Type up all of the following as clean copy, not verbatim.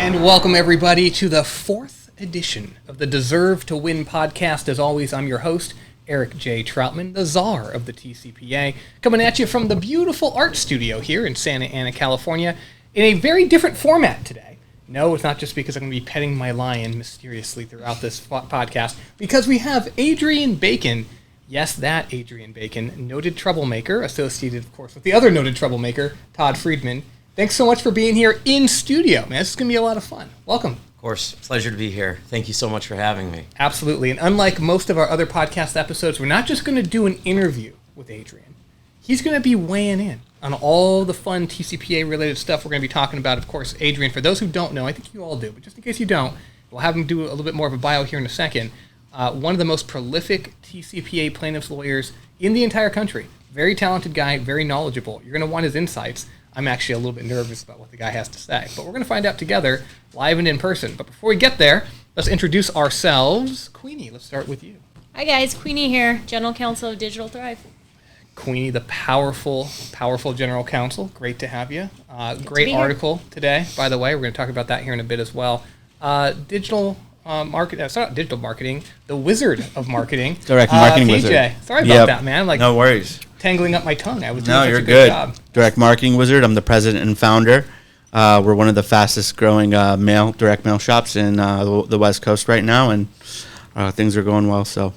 And welcome, everybody, to the fourth edition of the Deserve to Win podcast. As always, I'm your host, Eric J. Troutman, the Czar of the TCPA, coming at you from the beautiful art studio here in Santa Ana, California, in a very different format today. No, it's not just because I'm going to be petting my lion mysteriously throughout this podcast, because we have Adrian Bacon. Yes, that Adrian Bacon, noted troublemaker, associated, of course, with the other noted troublemaker, Todd Friedman. Thanks so much for being here in studio, man. This is going to be a lot of fun. Welcome. Of course. Pleasure to be here. Thank you so much for having me. Absolutely. And unlike most of our other podcast episodes, we're not just going to do an interview with Adrian. He's going to be weighing in on all the fun TCPA-related stuff we're going to be talking about. Of course, Adrian, for those who don't know, I think you all do, but just in case you don't, we'll have him do a little bit more of a bio here in a second. One of the most prolific TCPA plaintiffs lawyers in the entire country. Very talented guy, very knowledgeable. You're going to want his insights. I'm actually a little bit nervous about what the guy has to say, but we're going to find out together, live and in person. But before we get there, let's introduce ourselves. Queenie, let's start with you. Hi guys, Queenie here, General Counsel of Digital Thrive. Queenie, the powerful General Counsel. Great to have you. Great article today, by the way. We're going to talk about that here in a bit as well. Digital marketing, the wizard of marketing. Direct marketing PJ. wizard. Sorry about that, man. No worries. Tangling up my tongue. I was doing No, such you're a good. job. Direct marketing wizard. I'm the president and founder. We're one of the fastest growing direct mail shops in the West Coast right now, and things are going well. So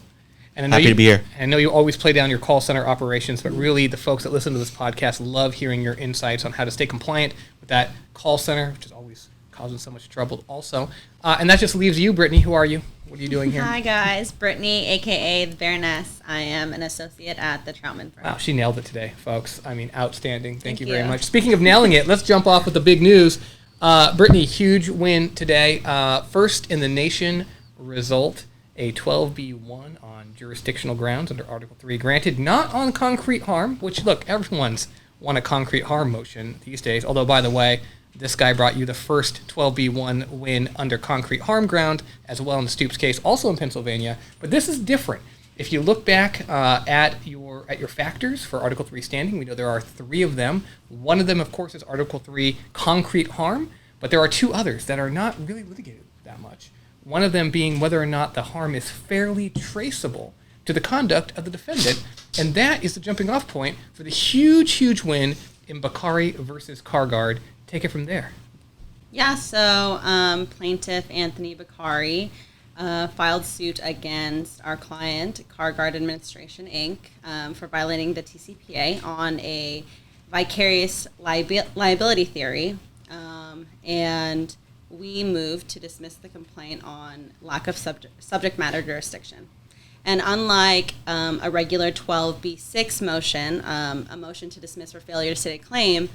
happy to be here. I know you always play down your call center operations, but really the folks that listen to this podcast love hearing your insights on how to stay compliant with that call center, which is always causing so much trouble also. And that just leaves you, Brittany. Who are you? What are you doing here? Hi, guys. Brittany, a.k.a. the Baroness. I am an associate at the Troutman firm. Wow, she nailed it today, folks. I mean, outstanding. Thank you very much. Speaking of nailing it, let's jump off with the big news. Brittany, huge win today. First in the nation result, a 12B1 on jurisdictional grounds under Article 3. Granted, not on concrete harm, which, look, everyone's won a concrete harm motion these days. Although, by the way, this guy brought you the first 12B1 win under concrete harm ground, as well in the Stoops case, also in Pennsylvania. But this is different. If you look back at your factors for Article 3 standing, we know there are 3 of them. One of them, of course, is Article 3 concrete harm, but there are 2 others that are not really litigated that much. One of them being whether or not the harm is fairly traceable to the conduct of the defendant, and that is the jumping off point for the huge win in Bakari versus Cargard. Take it from there. Yeah, so plaintiff Anthony Bakari filed suit against our client, Cargard Administration, Inc., for violating the TCPA on a vicarious liability theory, and we moved to dismiss the complaint on lack of subject matter jurisdiction. And unlike a regular 12B6 motion, a motion to dismiss for failure to state a claim,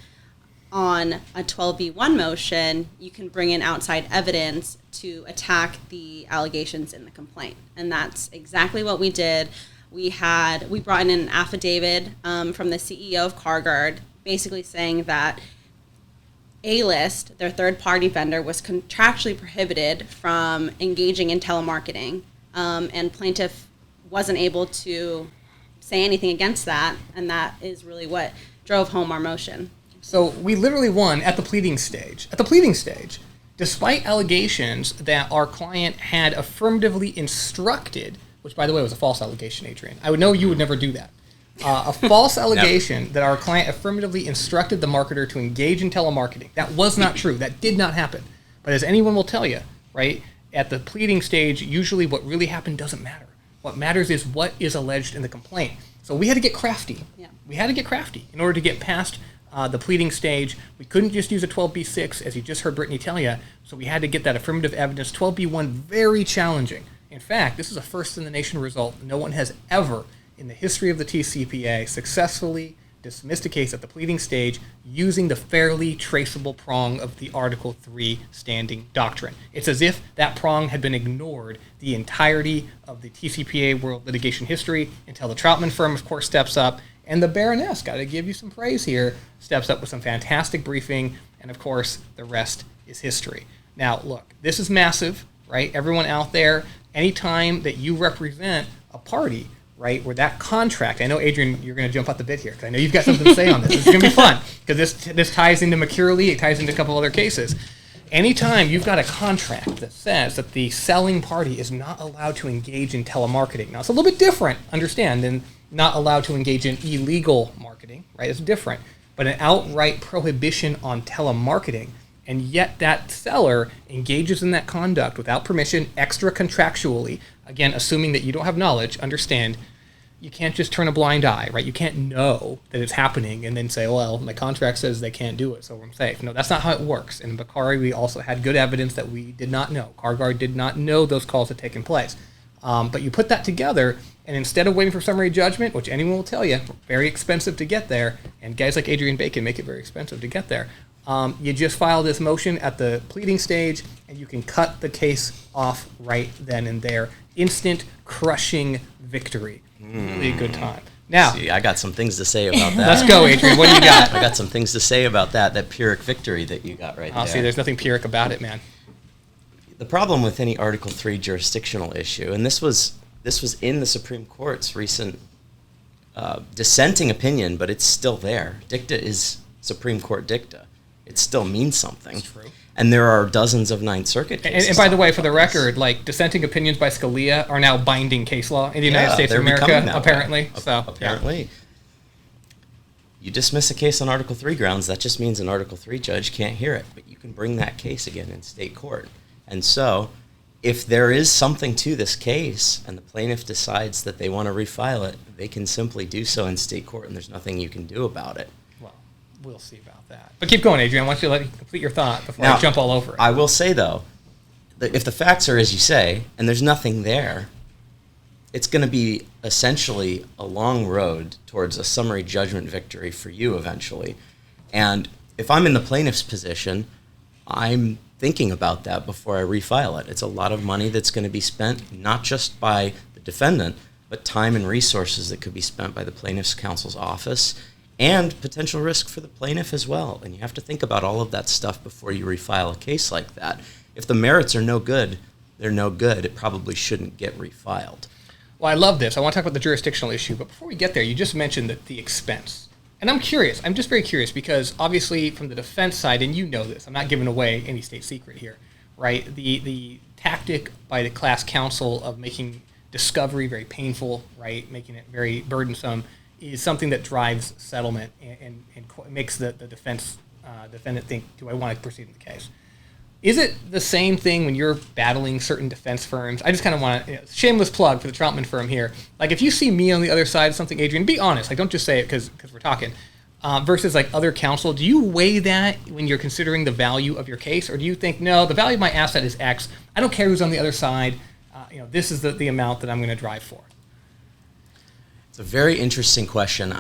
on a 12B1 motion, you can bring in outside evidence to attack the allegations in the complaint. And that's exactly what we did. We brought in an affidavit from the CEO of Cargard, basically saying that A-List, their third-party vendor, was contractually prohibited from engaging in telemarketing, and plaintiff wasn't able to say anything against that, and that is really what drove home our motion. So we literally won at the pleading stage. Despite allegations that our client had affirmatively instructed, which, by the way, was a false allegation, Adrian. I would know you would never do that. A false allegation that our client affirmatively instructed the marketer to engage in telemarketing. That was not true. That did not happen. But as anyone will tell you, right, at the pleading stage, usually what really happened doesn't matter. What matters is what is alleged in the complaint. So we had to get crafty. Yeah. We had to get crafty in order to get past the pleading stage. We couldn't just use a 12B6, as you just heard Brittany tell you, so we had to get that affirmative evidence. 12B1, very challenging. In fact, this is a first-in-the-nation result. No one has ever, in the history of the TCPA, successfully dismissed a case at the pleading stage using the fairly traceable prong of the Article 3 standing doctrine. It's as if that prong had been ignored the entirety of the TCPAWorld litigation history until the Troutman firm, of course, steps up. And the Baroness, got to give you some praise here, steps up with some fantastic briefing, and of course, the rest is history. Now, look, this is massive, right? Everyone out there, anytime that you represent a party, right, where that contract, I know, Adrian, you're going to jump out the bit here, because I know you've got something to say on this. This is going to be fun, because this ties into Mercurely, it ties into a couple other cases. anytime you've got a contract that says that the selling party is not allowed to engage in telemarketing. Now, it's a little bit different, understand, than not allowed to engage in illegal marketing, right? It's different. But an outright prohibition on telemarketing, and yet that seller engages in that conduct without permission, extra contractually, again, assuming that you don't have knowledge, understand, you can't just turn a blind eye, right? You can't know that it's happening and then say, well, my contract says they can't do it, so I'm safe. No, that's not how it works. In Bakari, we also had good evidence that we did not know. CarGuard did not know those calls had taken place. But you put that together, and instead of waiting for summary judgment, which anyone will tell you, very expensive to get there, and guys like Adrian Bacon make it very expensive to get there, you just file this motion at the pleading stage, and you can cut the case off right then and there. Instant, crushing victory. Really a good time. Now, See, I got some things to say about that. let's go, Adrian. What do you got? I got some things to say about that Pyrrhic victory that you got right there. See, there's nothing Pyrrhic about it, man. The problem with any Article 3 jurisdictional issue, and this was in the Supreme Court's recent dissenting opinion, but it's still there. Dicta is Supreme Court dicta. It still means something. That's true. And there are dozens of Ninth Circuit cases. And by the way, for the record, like dissenting opinions by Scalia are now binding case law in the United States of they're America, becoming that apparently. way. So Apparently. You dismiss a case on Article 3 grounds, that just means an Article 3 judge can't hear it, but you can bring that case again in state court. And so, if there is something to this case and the plaintiff decides that they want to refile it, they can simply do so in state court, and there's nothing you can do about it. well, we'll see about that. But keep going, Adrian. I want you to let you complete your thought before I jump all over it. I will say, though, that if the facts are as you say, and there's nothing there, it's going to be essentially a long road towards a summary judgment victory for you eventually. And if I'm in the plaintiff's position, I'm thinking about that before I refile it. It's a lot of money that's going to be spent, not just by the defendant, but time and resources that could be spent by the plaintiff's counsel's office, and potential risk for the plaintiff as well. And you have to think about all of that stuff before you refile a case like that. If the merits are no good, they're no good. It probably shouldn't get refiled. Well, I love this. I want to talk about the jurisdictional issue, but before we get there, you just mentioned that the expense. And I'm curious. I'm just very curious because obviously from the defense side, and you know this, I'm not giving away any state secret here, right? The tactic by the class counsel of making discovery very painful, right, making it very burdensome, is something that drives settlement and makes the defendant think, do I want to proceed in the case? Is it the same thing when you're battling certain defense firms? I just kind of want to, shameless plug for the Troutman firm here. Like if you see me on the other side of something, Adrian, be honest. Like don't just say it because we're talking. Versus like other counsel, do you weigh that when you're considering the value of your case? Or do you think, no, the value of my asset is X. I don't care who's on the other side. This is the amount that I'm going to drive for. It's a very interesting question.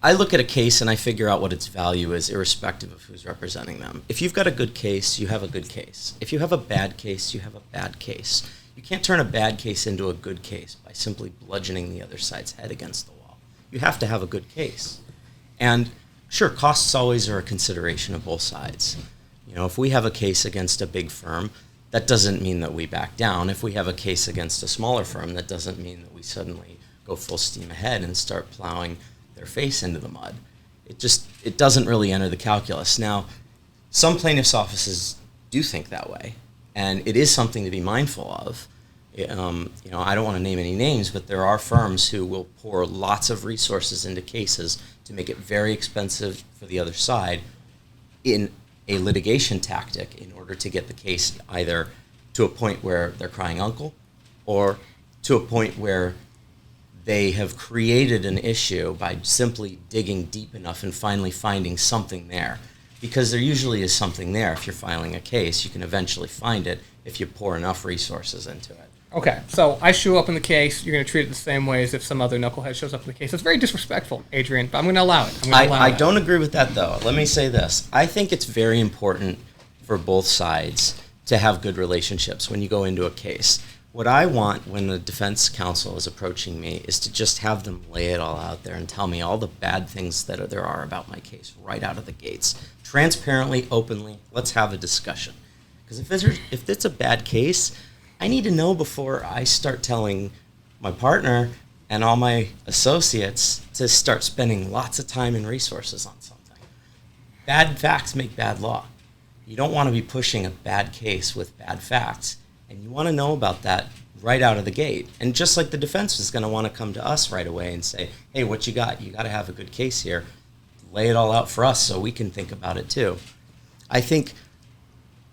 I look at a case and I figure out what its value is irrespective of who's representing them. If you've got a good case, you have a good case. If you have a bad case, you have a bad case. You can't turn a bad case into a good case by simply bludgeoning the other side's head against the wall. You have to have a good case. And sure, costs always are a consideration of both sides. If we have a case against a big firm, that doesn't mean that we back down. If we have a case against a smaller firm, that doesn't mean that we suddenly go full steam ahead and start plowing their face into the mud. It doesn't really enter the calculus. Now, some plaintiffs' offices do think that way, and it is something to be mindful of. I don't want to name any names, but there are firms who will pour lots of resources into cases to make it very expensive for the other side in a litigation tactic in order to get the case either to a point where they're crying uncle or to a point where they have created an issue by simply digging deep enough and finally finding something there. Because there usually is something there. If you're filing a case, you can eventually find it if you pour enough resources into it. Okay, so I show up in the case. You're going to treat it the same way as if some other knucklehead shows up in the case. It's very disrespectful, Adrian, but I'm going to allow it. I don't agree with that, though. Let me say this. I think it's very important for both sides to have good relationships when you go into a case. What I want when the defense counsel is approaching me is to just have them lay it all out there and tell me all the bad things that there are about my case right out of the gates. Transparently, openly, let's have a discussion. Because if it's a bad case, I need to know before I start telling my partner and all my associates to start spending lots of time and resources on something. Bad facts make bad law. you don't want to be pushing a bad case with bad facts. And you want to know about that right out of the gate. And just like the defense is going to want to come to us right away and say, hey, what you got? You got to have a good case here. Lay it all out for us so we can think about it too. I think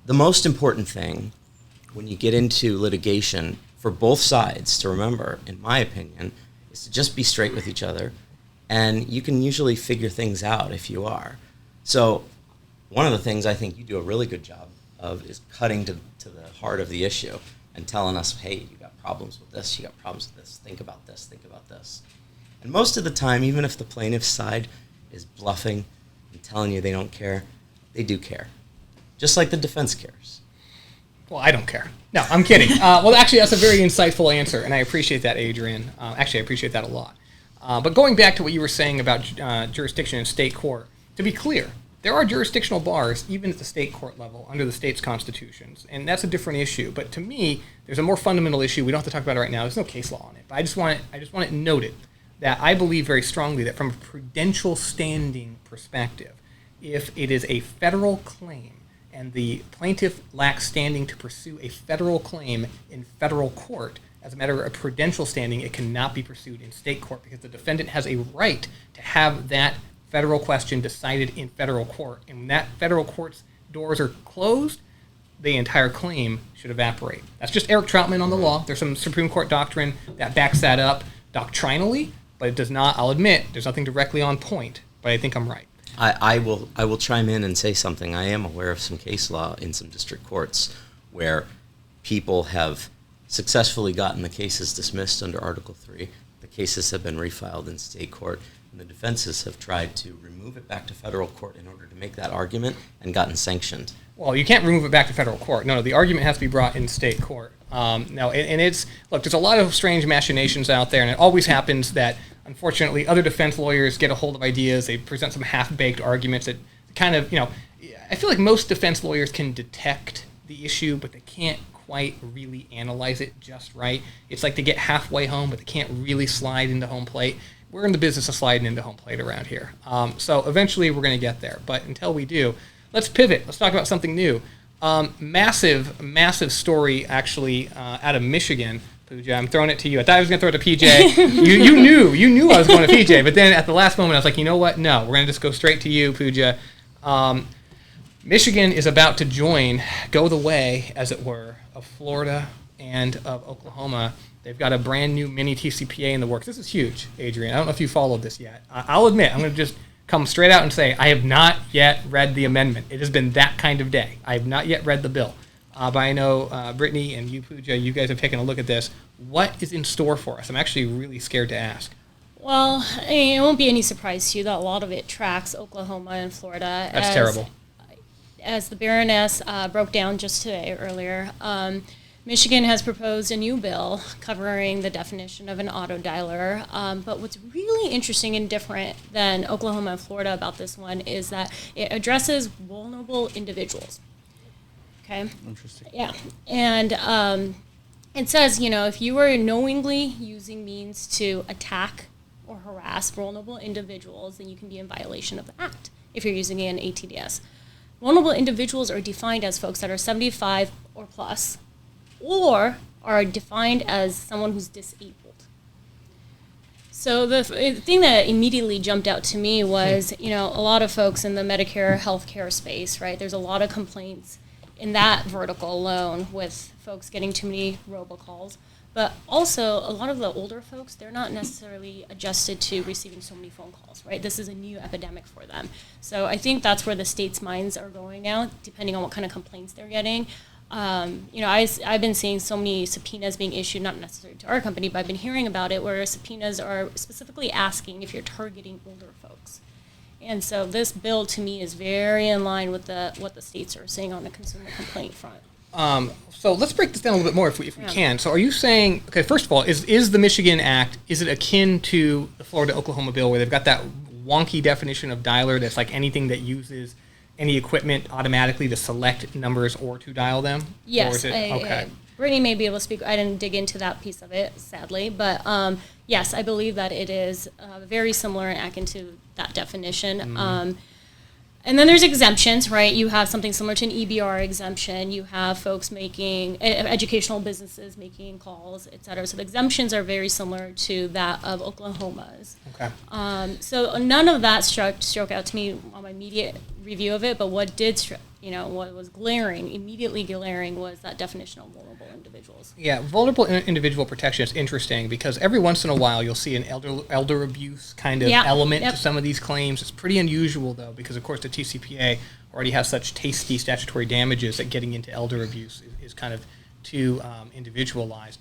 the most important thing when you get into litigation for both sides to remember, in my opinion, is to just be straight with each other. And you can usually figure things out if you are. So one of the things I think you do a really good job of is cutting to the heart of the issue and telling us, hey, you got problems with this, you got problems with this, think about this, think about this. And most of the time, even if the plaintiff's side is bluffing and telling you they don't care, they do care. Just like the defense cares. Well, I don't care. No, I'm kidding. Well, actually, that's a very insightful answer, and I appreciate that, Adrian. Actually, I appreciate that a lot. But going back to what you were saying about jurisdiction in state court, to be clear, there are jurisdictional bars even at the state court level under the state's constitutions, and that's a different issue. But to me, there's a more fundamental issue. We don't have to talk about it right now. There's no case law on it, but I just want it noted that I believe very strongly that from a prudential standing perspective, if it is a federal claim and the plaintiff lacks standing to pursue a federal claim in federal court, as a matter of prudential standing, it cannot be pursued in state court because the defendant has a right to have that federal question decided in federal court. And when that federal court's doors are closed, the entire claim should evaporate. That's just Eric Troutman on the law. There's some Supreme Court doctrine that backs that up doctrinally, but it does not, I'll admit, there's nothing directly on point, but I think I'm right. I will chime in and say something. I am aware of some case law in some district courts where people have successfully gotten the cases dismissed under Article 3. The cases have been refiled in state court, and the defenses have tried to remove it back to federal court in order to make that argument and gotten sanctioned. Well, you can't remove it back to federal court. No, the argument has to be brought in state court. No, and it's, look, there's a lot of strange machinations out there, and it always happens that, unfortunately, other defense lawyers get a hold of ideas. They present some half-baked arguments that kind of, I feel like most defense lawyers can detect the issue, but they can't quite really analyze it just right. It's like they get halfway home, but they can't really slide into home plate. We're in the business of sliding into home plate around here. So eventually we're going to get there. But until we do, let's pivot. Let's talk about something new. Massive story, actually, out of Michigan. Pooja, I'm throwing it to you. I thought I was going to throw it to PJ. You knew I was going to PJ, but then at the last moment I was like, you know what? No, we're going to just go straight to you, Pooja. Michigan is about to go the way, as it were, of Florida and of Oklahoma. They've got a brand new mini TCPA in the works. This is huge, Adrian. I don't know if you followed this yet. I'll admit, I'm going to just come straight out and say I have not yet read the amendment. It has been that kind of day. I have not yet read the bill. But I know Brittany and you, Pooja, you guys have taken a look at this. What is in store for us? I'm actually really scared to ask. Well, it won't be any surprise to you that a lot of it tracks Oklahoma and Florida. That's terrible. As the Baroness broke down just today earlier, Michigan has proposed a new bill covering the definition of an auto dialer. But what's really interesting and different than Oklahoma and Florida about this one is that it addresses vulnerable individuals. Okay. Interesting. Yeah. And it says, if you are knowingly using means to attack or harass vulnerable individuals, then you can be in violation of the act if you're using an ATDS. Vulnerable individuals are defined as folks that are 75 or plus, or are defined as someone who's disabled. So the thing that immediately jumped out to me was, a lot of folks in the Medicare healthcare space, right? There's a lot of complaints in that vertical alone with folks getting too many robocalls. But also, a lot of the older folks, they're not necessarily adjusted to receiving so many phone calls, right? This is a new epidemic for them. So I think that's where the state's minds are going now, depending on what kind of complaints they're getting. I've been seeing so many subpoenas being issued, not necessarily to our company, but I've been hearing about it, where subpoenas are specifically asking if you're targeting older folks. And so this bill, to me, is very in line with what the states are saying on the consumer complaint front. So let's break this down a little bit more if we can. So are you saying, okay, first of all, is the Michigan Act, is it akin to the Florida-Oklahoma bill where they've got that wonky definition of dialer that's like anything that uses any equipment automatically to select numbers or to dial them? Yes. Or is it, okay. Brittany may be able to speak. I didn't dig into that piece of it, sadly. But yes, I believe that it is very similar and akin to that definition. Mm-hmm. And then there's exemptions, right? You have something similar to an EBR exemption. You have folks making, educational businesses making calls, et cetera. So the exemptions are very similar to that of Oklahoma's. Okay. So none of that struck out to me on my immediate review of it, but what did, what was immediately glaring was that definition of vulnerable individuals. Yeah, vulnerable individual protection is interesting because every once in a while you'll see an elder abuse kind of element to some of these claims. It's pretty unusual, though, because, of course, the TCPA already has such tasty statutory damages that getting into elder abuse is kind of too individualized.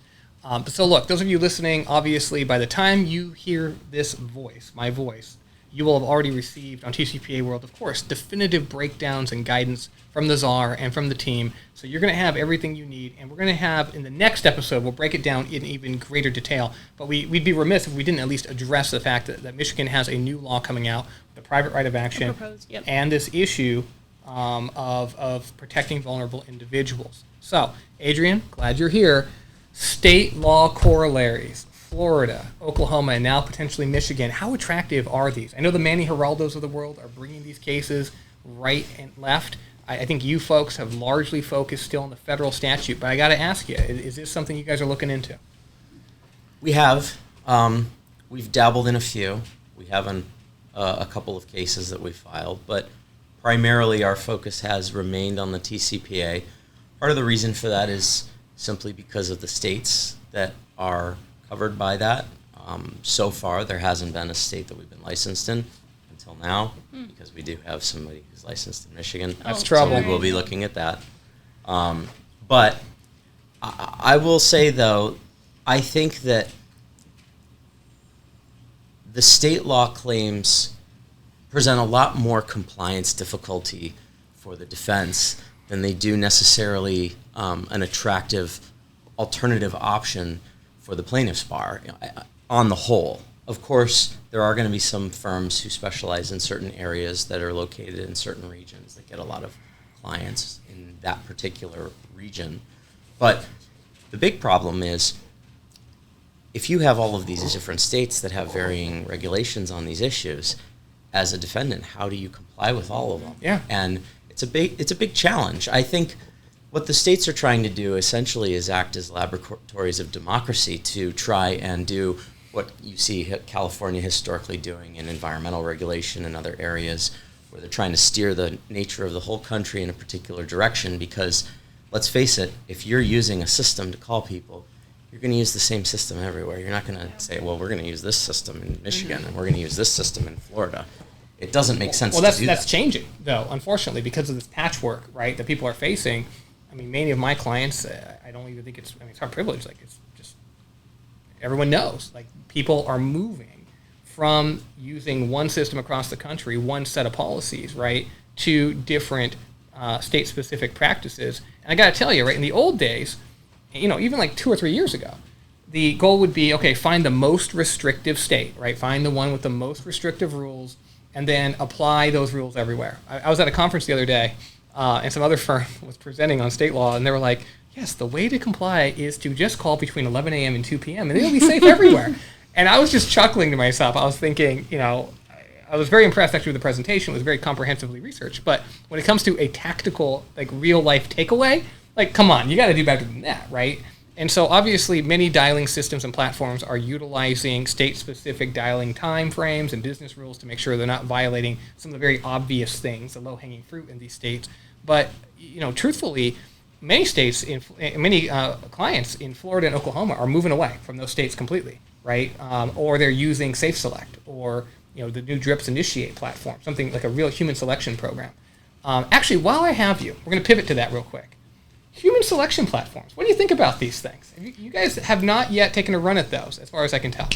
So, look, those of you listening, obviously, by the time you hear this voice, my voice, you will have already received on TCPAWorld, of course, definitive breakdowns and guidance from the Czar and from the team. So you're going to have everything you need, and we're going to have, in the next episode, we'll break it down in even greater detail. But we'd be remiss if we didn't at least address the fact that Michigan has a new law coming out, the private right of action, and this issue of protecting vulnerable individuals. So, Adrian, glad you're here. State law corollaries. Florida, Oklahoma, and now potentially Michigan. How attractive are these? I know the Manny Geraldos of the world are bringing these cases right and left. I think you folks have largely focused still on the federal statute, but I got to ask you, is this something you guys are looking into? We have. We've dabbled in a few. We have a couple of cases that we filed, but primarily our focus has remained on the TCPA. Part of the reason for that is simply because of the states that are covered by that. So far, there hasn't been a state that we've been licensed in until now, because we do have somebody who's licensed in Michigan. That's trouble. So we'll be looking at that. But I will say, though, I think that the state law claims present a lot more compliance difficulty for the defense than they do necessarily an attractive alternative option for the plaintiff's bar on the whole. Of course, there are going to be some firms who specialize in certain areas that are located in certain regions that get a lot of clients in that particular region. But the big problem is if you have all of these different states that have varying regulations on these issues, as a defendant, how do you comply with all of them? Yeah. And it's a big challenge. I think what the states are trying to do essentially is act as laboratories of democracy to try and do what you see California historically doing in environmental regulation and other areas, where they're trying to steer the nature of the whole country in a particular direction. Because, let's face it, if you're using a system to call people, you're going to use the same system everywhere. You're not going to say, well, we're going to use this system in Michigan and we're going to use this system in Florida. It doesn't make sense to do that. Well, that's changing, though, unfortunately, because of this patchwork, right, that people are facing. I mean, many of my clients, I don't even think it's our privilege. Like, it's just, everyone knows. Like, people are moving from using one system across the country, one set of policies, right, to different state-specific practices. And I got to tell you, right, in the old days, even like 2 or 3 years ago, the goal would be, okay, find the most restrictive state, right? Find the one with the most restrictive rules, and then apply those rules everywhere. I was at a conference the other day, and some other firm was presenting on state law, and they were like, yes, the way to comply is to just call between 11 a.m. and 2 p.m., and it'll be safe everywhere. And I was just chuckling to myself. I was thinking, I was very impressed actually with the presentation. It was very comprehensively researched. But when it comes to a tactical, like, real-life takeaway, like, come on, you got to do better than that, right? And so obviously many dialing systems and platforms are utilizing state-specific dialing time frames and business rules to make sure they're not violating some of the very obvious things, the low-hanging fruit in these states. But, truthfully, many states, many clients in Florida and Oklahoma are moving away from those states completely, right? Or they're using Safe Select or, the new DRIPS Initiate platform, something like a real human selection program. Actually, while I have you, we're going to pivot to that real quick. Human selection platforms. What do you think about these things? You guys have not yet taken a run at those, as far as I can tell.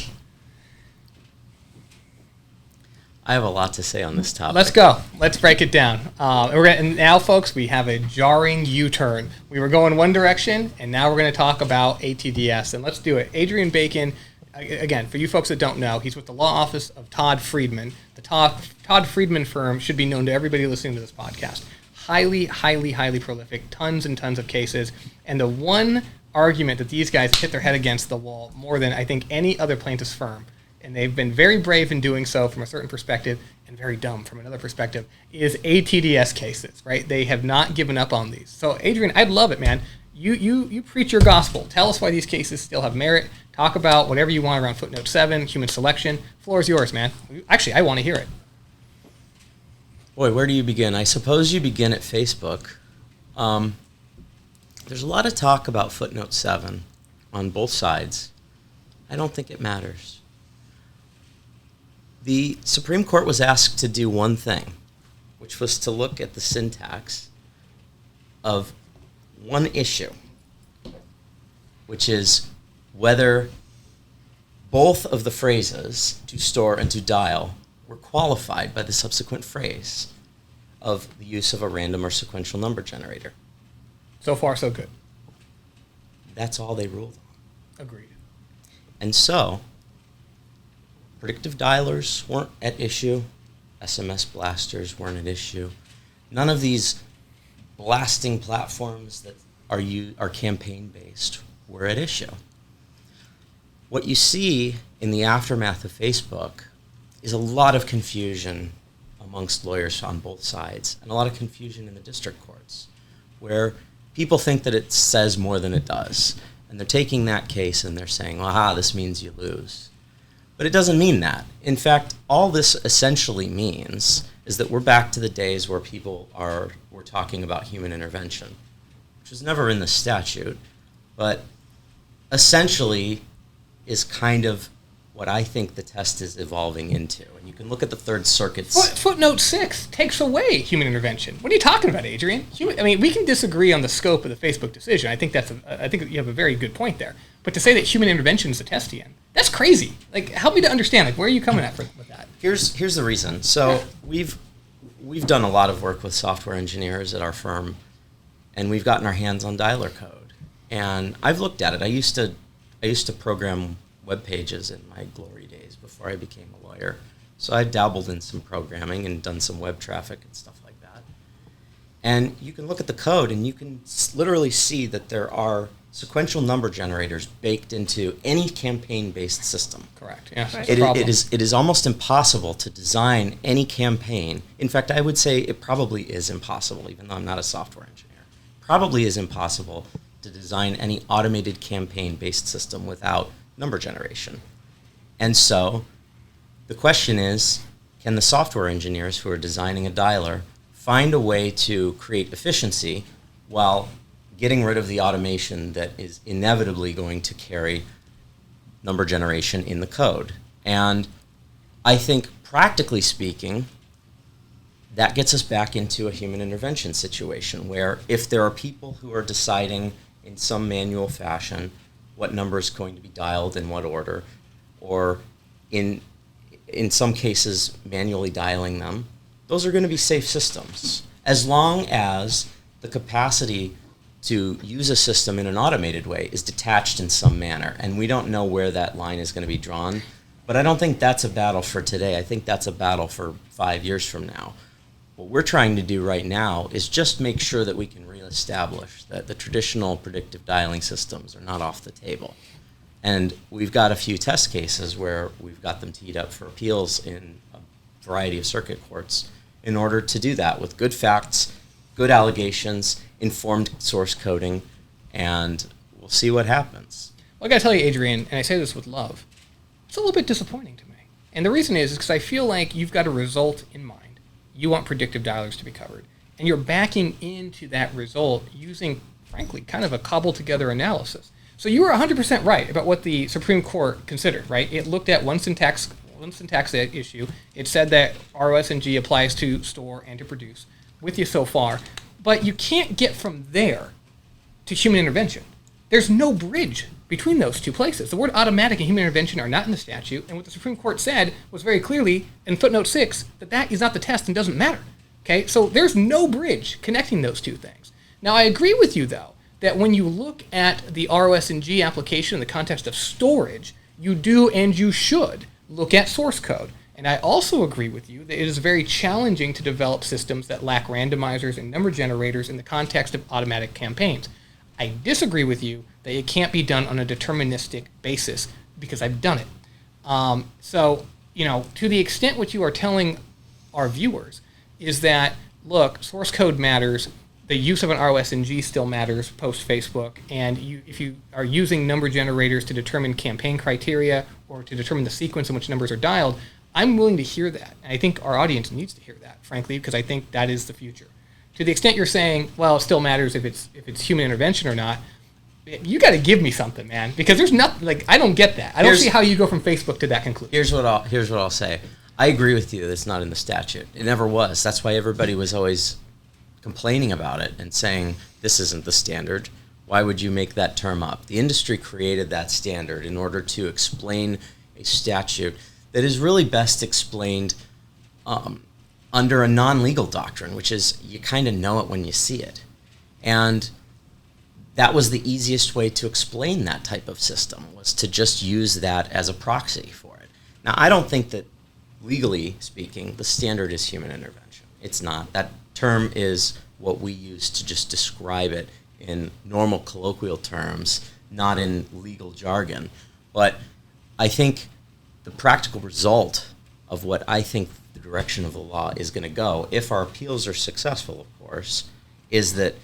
I have a lot to say on this topic. Let's go. Let's break it down. And now, folks, we have a jarring U-turn. We were going one direction, and now we're going to talk about ATDS. And let's do it. Adrian Bacon, again, for you folks that don't know, he's with the law office of Todd Friedman. The Todd Friedman firm should be known to everybody listening to this podcast. Highly, highly, highly prolific, tons and tons of cases. And the one argument that these guys hit their head against the wall more than I think any other plaintiff's firm and they've been very brave in doing so from a certain perspective and very dumb from another perspective, is ATDS cases, right? They have not given up on these. So, Adrian, I'd love it, man. You preach your gospel. Tell us why these cases still have merit. Talk about whatever you want around footnote 7, human selection. Floor is yours, man. Actually, I want to hear it. Boy, where do you begin? I suppose you begin at Facebook. There's a lot of talk about footnote 7 on both sides. I don't think it matters. The Supreme Court was asked to do one thing, which was to look at the syntax of one issue, which is whether both of the phrases, to store and to dial, were qualified by the subsequent phrase of the use of a random or sequential number generator. So far, so good. That's all they ruled on. Agreed. And so, predictive dialers weren't at issue. SMS blasters weren't at issue. None of these blasting platforms that are campaign-based were at issue. What you see in the aftermath of Facebook is a lot of confusion amongst lawyers on both sides, and a lot of confusion in the district courts, where people think that it says more than it does. And they're taking that case and they're saying, aha, this means you lose. But it doesn't mean that. In fact, all this essentially means is that we're back to the days where people were talking about human intervention, which was never in the statute, but essentially is kind of what I think the test is evolving into. And you can look at the Third Circuit's... Footnote 6 takes away human intervention. What are you talking about, Adrian? We can disagree on the scope of the Facebook decision. I think you have a very good point there. But to say that human intervention is the test again, that's crazy. Like, help me to understand. Like, where are you coming at with that? Here's the reason. So we've done a lot of work with software engineers at our firm, and we've gotten our hands on dialer code. And I've looked at it. I used to program web pages in my glory days before I became a lawyer. So I've dabbled in some programming and done some web traffic and stuff like that. And you can look at the code and you can literally see that there are sequential number generators baked into any campaign-based system. Correct. Yeah. Right. It is almost impossible to design any campaign. In fact, I would say it probably is impossible, even though I'm not a software engineer. Probably is impossible to design any automated campaign-based system without number generation. And so the question is, can the software engineers who are designing a dialer find a way to create efficiency while getting rid of the automation that is inevitably going to carry number generation in the code? And I think, practically speaking, that gets us back into a human intervention situation where if there are people who are deciding in some manual fashion what number is going to be dialed in what order, or in some cases manually dialing them, those are going to be safe systems, as long as the capacity to use a system in an automated way is detached in some manner. And we don't know where that line is going to be drawn. But I don't think that's a battle for today. I think that's a battle for 5 years from now. What we're trying to do right now is just make sure that we can reestablish that the traditional predictive dialing systems are not off the table. And we've got a few test cases where we've got them teed up for appeals in a variety of circuit courts in order to do that with good facts, good allegations, informed source coding, and we'll see what happens. Well, I got to tell you, Adrian, and I say this with love, it's a little bit disappointing to me. And the reason is because I feel like you've got a result in mind. You want predictive dialers to be covered. And you're backing into that result using, frankly, kind of a cobbled-together analysis. So you were 100% right about what the Supreme Court considered, right? It looked at one syntax issue. It said that ROS and G applies to store and to produce. With you so far. But you can't get from there to human intervention. There's no bridge between those two places. The word automatic and human intervention are not in the statute, and what the Supreme Court said was very clearly in footnote 6 that that is not the test and doesn't matter. Okay, so there's no bridge connecting those two things. Now, I agree with you, though, that when you look at the ROS and G application in the context of storage, you do and you should look at source code. And I also agree with you that it is very challenging to develop systems that lack randomizers and number generators in the context of automatic campaigns. I disagree with you that it can't be done on a deterministic basis because I've done it. So, to the extent what you are telling our viewers is that, look, source code matters, the use of an ROS&G still matters post-Facebook, and if you are using number generators to determine campaign criteria or to determine the sequence in which numbers are dialed, I'm willing to hear that. And I think our audience needs to hear that, frankly, because I think that is the future. To the extent you're saying, well, it still matters if it's human intervention or not, you got to give me something, man, because there's nothing, I don't get that. I don't see how you go from Facebook to that conclusion. Here's what I'll say. I agree with you. That's not in the statute. It never was. That's why everybody was always complaining about it and saying this isn't the standard. Why would you make that term up? The industry created that standard in order to explain a statute that is really best explained under a non-legal doctrine, which is you kind of know it when you see it. And that was the easiest way to explain that type of system, was to just use that as a proxy for it. Now, I don't think that, legally speaking, the standard is human intervention. It's not. That term is what we use to just describe it in normal colloquial terms, not in legal jargon. But I think the practical result of what I think the direction of the law is going to go, if our appeals are successful, of course, is that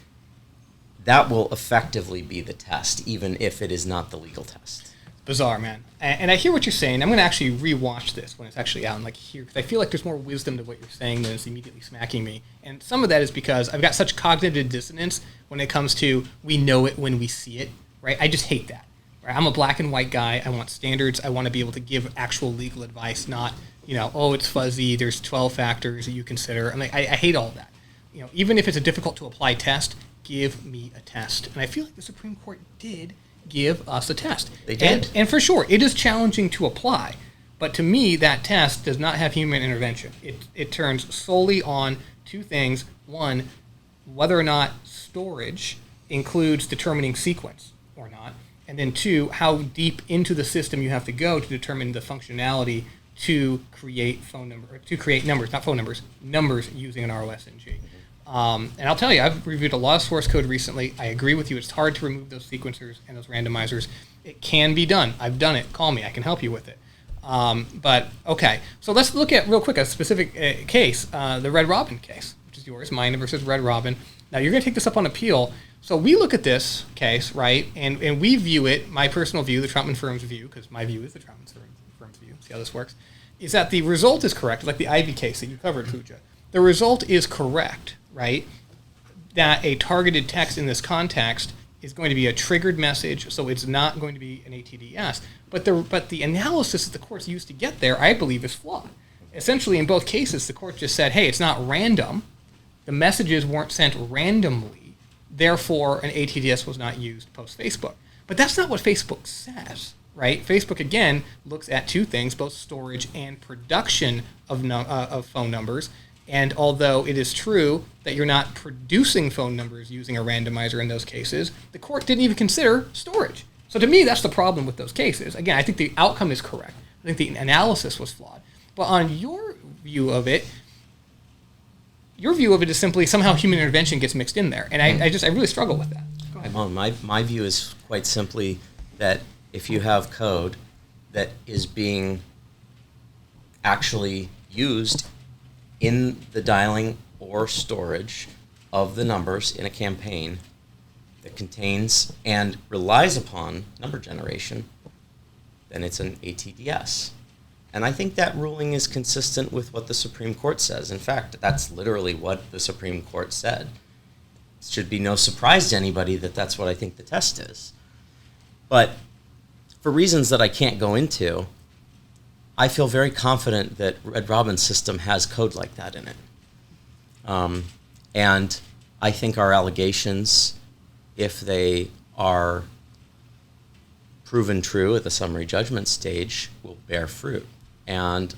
will effectively be the test, even if it is not the legal test. Bizarre, man. And I hear what you're saying. I'm going to actually rewatch this when it's actually out and hear, because I feel like there's more wisdom to what you're saying than is immediately smacking me. And some of that is because I've got such cognitive dissonance when it comes to we know it when we see it, right? I just hate that. Right? I'm a black and white guy. I want standards. I want to be able to give actual legal advice, not, oh, it's fuzzy. There's 12 factors that you consider. I hate all that. Even if it's a difficult to apply test, give me a test. And I feel like the Supreme Court did give us a test. They did. And for sure, it is challenging to apply. But to me, that test does not have human intervention. It turns solely on two things. One, whether or not storage includes determining sequence or not. And then two, how deep into the system you have to go to determine the functionality to create numbers using an ROS&G. And I'll tell you, I've reviewed a lot of source code recently. I agree with you. It's hard to remove those sequencers and those randomizers. It can be done. I've done it. Call me. I can help you with it. But, okay. So let's look at, real quick, a specific case, the Red Robin case, which is yours, mine versus Red Robin. Now, you're going to take this up on appeal. So we look at this case, right, and we view it, my personal view, the Troutman firm's view, because my view is the Troutman firm's view. See how this works? Is that the result is correct, like the Ivy case that you covered, Pooja. The result is correct, right, that a targeted text in this context is going to be a triggered message, so it's not going to be an ATDS. But the analysis that the courts used to get there, I believe, is flawed. Essentially, in both cases, the court just said, hey, it's not random. The messages weren't sent randomly. Therefore, an ATDS was not used post-Facebook. But that's not what Facebook says, right? Facebook, again, looks at two things, both storage and production of phone numbers. And although it is true that you're not producing phone numbers using a randomizer in those cases, the court didn't even consider storage. So to me, that's the problem with those cases. Again, I think the outcome is correct. I think the analysis was flawed. But on your view of it is simply somehow human intervention gets mixed in there. And I really struggle with that. Go ahead. Well, my view is quite simply that if you have code that is being actually used in the dialing or storage of the numbers in a campaign that contains and relies upon number generation, then it's an ATDS. And I think that ruling is consistent with what the Supreme Court says. In fact, that's literally what the Supreme Court said. It should be no surprise to anybody that that's what I think the test is. But for reasons that I can't go into, I feel very confident that Red Robin's system has code like that in it. And I think our allegations, if they are proven true at the summary judgment stage, will bear fruit. And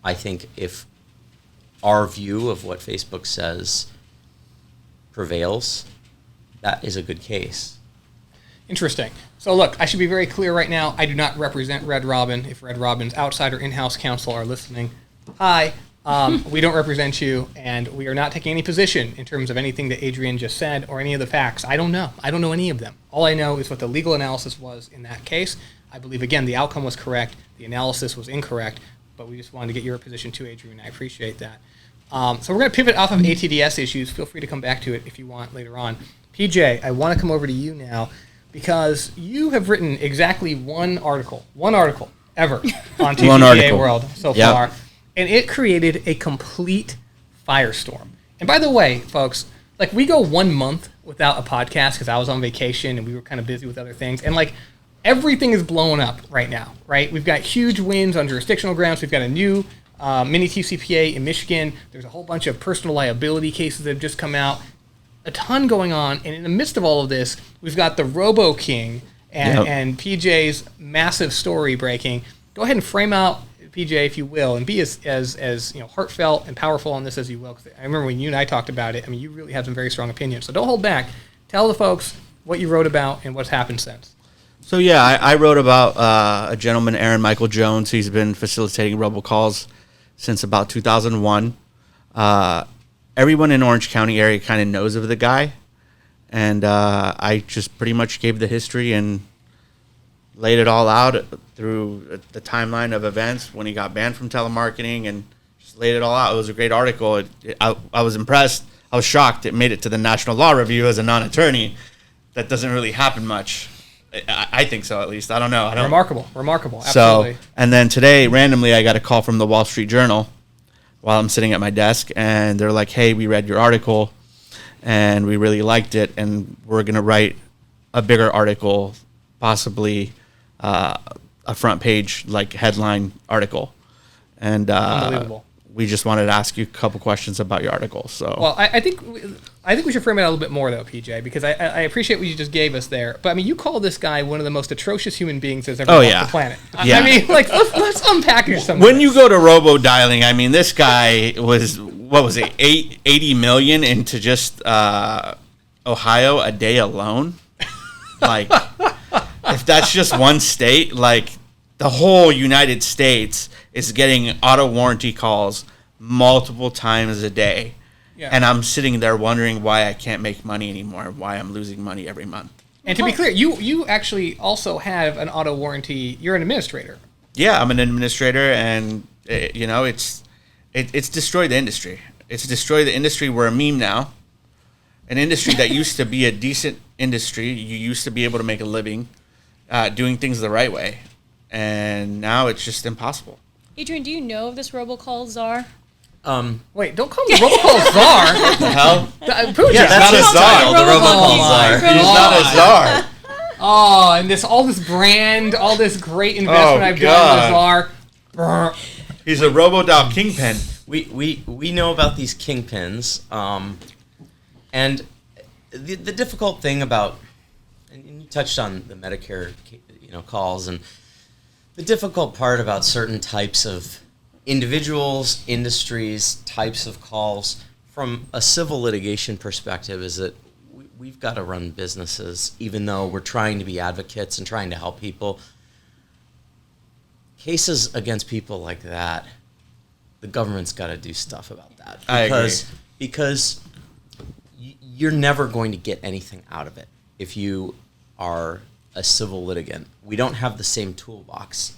I think if our view of what Facebook says prevails, that is a good case. Interesting. So look, I should be very clear right now. I do not represent Red Robin. If Red Robin's outside or in-house counsel are listening, hi, We don't represent you, and we are not taking any position in terms of anything that Adrian just said or any of the facts. I don't know. I don't know any of them. All I know is what the legal analysis was in that case. I believe, again, the outcome was correct. The analysis was incorrect, but we just wanted to get your position too, Adrian. I appreciate that. So we're going to pivot off of ATDS issues. Feel free to come back to it if you want later on. PJ, I want to come over to you now because you have written exactly one article ever on TCPAWorld so far, and it created a complete firestorm. And by the way, folks, like we go 1 month without a podcast because I was on vacation and we were kind of busy with other things, and like everything is blowing up right now, right? We've got huge wins on jurisdictional grounds. We've got a new mini TCPA in Michigan. There's a whole bunch of personal liability cases that have just come out. A ton going on, and in the midst of all of this, we've got the Robo King and PJ's massive story breaking. Go ahead and frame out PJ, if you will, and be as heartfelt and powerful on this as you will. 'Cause I remember when you and I talked about it. I mean, you really have some very strong opinions. So don't hold back. Tell the folks what you wrote about and what's happened since. So yeah, I wrote about a gentleman, Aaron Michael Jones. He's been facilitating robocalls since about 2001. Everyone in Orange County area kind of knows of the guy, and I just pretty much gave the history and laid it all out through the timeline of events when he got banned from telemarketing, and just laid it all out. It was a great article. I was impressed. I was shocked. It made it to the National Law Review as a non-attorney. That doesn't really happen much. I think so, at least. I don't know. Remarkable. Absolutely. So, and then today, randomly, I got a call from the Wall Street Journal while I'm sitting at my desk, and they're like, hey, we read your article, and we really liked it, and we're going to write a bigger article, possibly a front page, like, headline article. And Unbelievable. We just wanted to ask you a couple questions about your article. So, well, I think we should frame it out a little bit more, though, PJ, because I appreciate what you just gave us there. But I mean, you call this guy one of the most atrocious human beings that's ever walked the planet. Yeah. I mean, like let's unpackage something. When you go to robo dialing, I mean, this guy was, what was it, 80 million into just Ohio a day alone. Like, if that's just one state, like the whole United States is getting auto warranty calls multiple times a day. Yeah. And I'm sitting there wondering why I can't make money anymore, why I'm losing money every month. And to be clear, you actually also have an auto warranty. You're an administrator. Yeah, I'm an administrator, and it's destroyed the industry. It's destroyed the industry. We're a meme now. An industry that used to be a decent industry. You used to be able to make a living doing things the right way. And now it's just impossible. Adrian, do you know of this robocall czar? Wait, don't call me robocall czar. What the hell? That's not a czar. The robocall czar. He's not a czar. Oh, and all this brand, all this great investment I've done in the czar. Brr. He's a RoboDoll kingpin. We know about these kingpins, and the difficult thing about, and you touched on the Medicare, calls, and the difficult part about certain types of individuals, industries, types of calls from a civil litigation perspective is that we've got to run businesses, even though we're trying to be advocates and trying to help people. Cases against people like that, the government's got to do stuff about that. I agree. Because you're never going to get anything out of it if you are a civil litigant. We don't have the same toolbox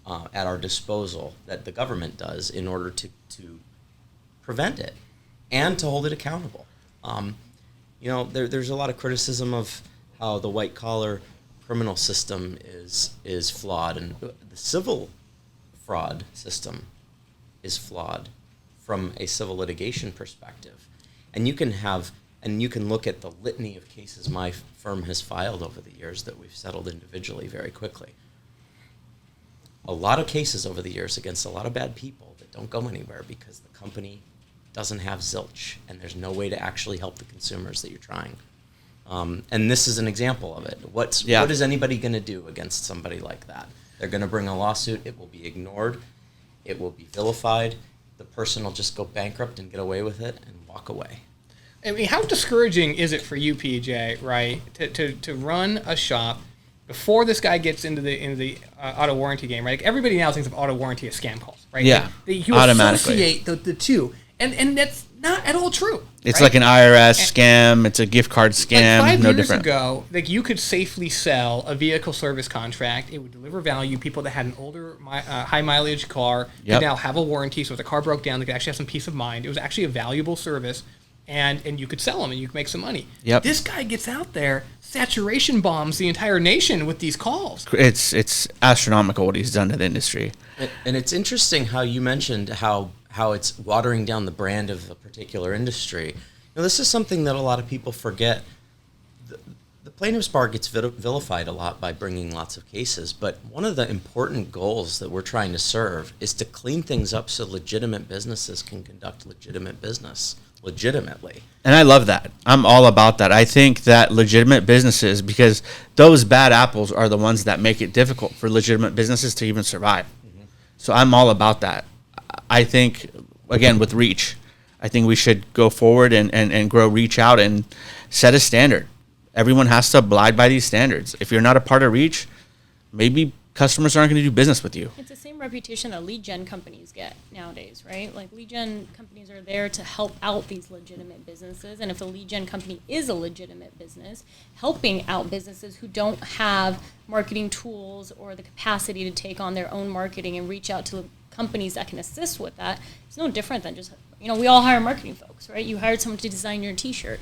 at our disposal that the government does in order to prevent it and to hold it accountable. There's a lot of criticism of how the white-collar criminal system is flawed, and the civil fraud system is flawed from a civil litigation perspective. And you can look at the litany of cases my firm has filed over the years that we've settled individually very quickly. A lot of cases over the years against a lot of bad people that don't go anywhere because the company doesn't have zilch and there's no way to actually help the consumers that you're trying. And this is an example of it. What is anybody going to do against somebody like that? They're going to bring a lawsuit. It will be ignored. It will be vilified. The person will just go bankrupt and get away with it and walk away. I mean, how discouraging is it for you, PJ, right, to run a shop before this guy gets into the auto warranty game, right? Like everybody now thinks of auto warranty as scam calls, right? Yeah, you automatically. associate the two, and that's not at all true. It's right? like an IRS scam. It's a gift card scam. Like 5 no years different. ago, like you could safely sell a vehicle service contract. It would deliver value. People that had an older, high mileage car Yep. could now have a warranty. So if the car broke down, they could actually have some peace of mind. It was actually a valuable service, and you could sell them and you could make some money. Yep. This guy gets out there, saturation bombs the entire nation with these calls. It's astronomical what he's done to the industry. And it's interesting how you mentioned how it's watering down the brand of a particular industry. Now, this is something that a lot of people forget. The plaintiff's bar gets vilified a lot by bringing lots of cases, but one of the important goals that we're trying to serve is to clean things up so legitimate businesses can conduct legitimate business legitimately. And I love that. I'm all about that. I think that legitimate businesses, because those bad apples are the ones that make it difficult for legitimate businesses to even survive. Mm-hmm. So I'm all about that. I think, again, with Reach, I think we should go forward and grow Reach out and set a standard. Everyone has to abide by these standards. If you're not a part of Reach, maybe customers aren't going to do business with you. It's the same reputation that lead gen companies get nowadays, right? Like lead gen companies are there to help out these legitimate businesses. And if a lead gen company is a legitimate business, helping out businesses who don't have marketing tools or the capacity to take on their own marketing and reach out to companies that can assist with that, it's no different than just, we all hire marketing folks, right? You hired someone to design your t-shirt.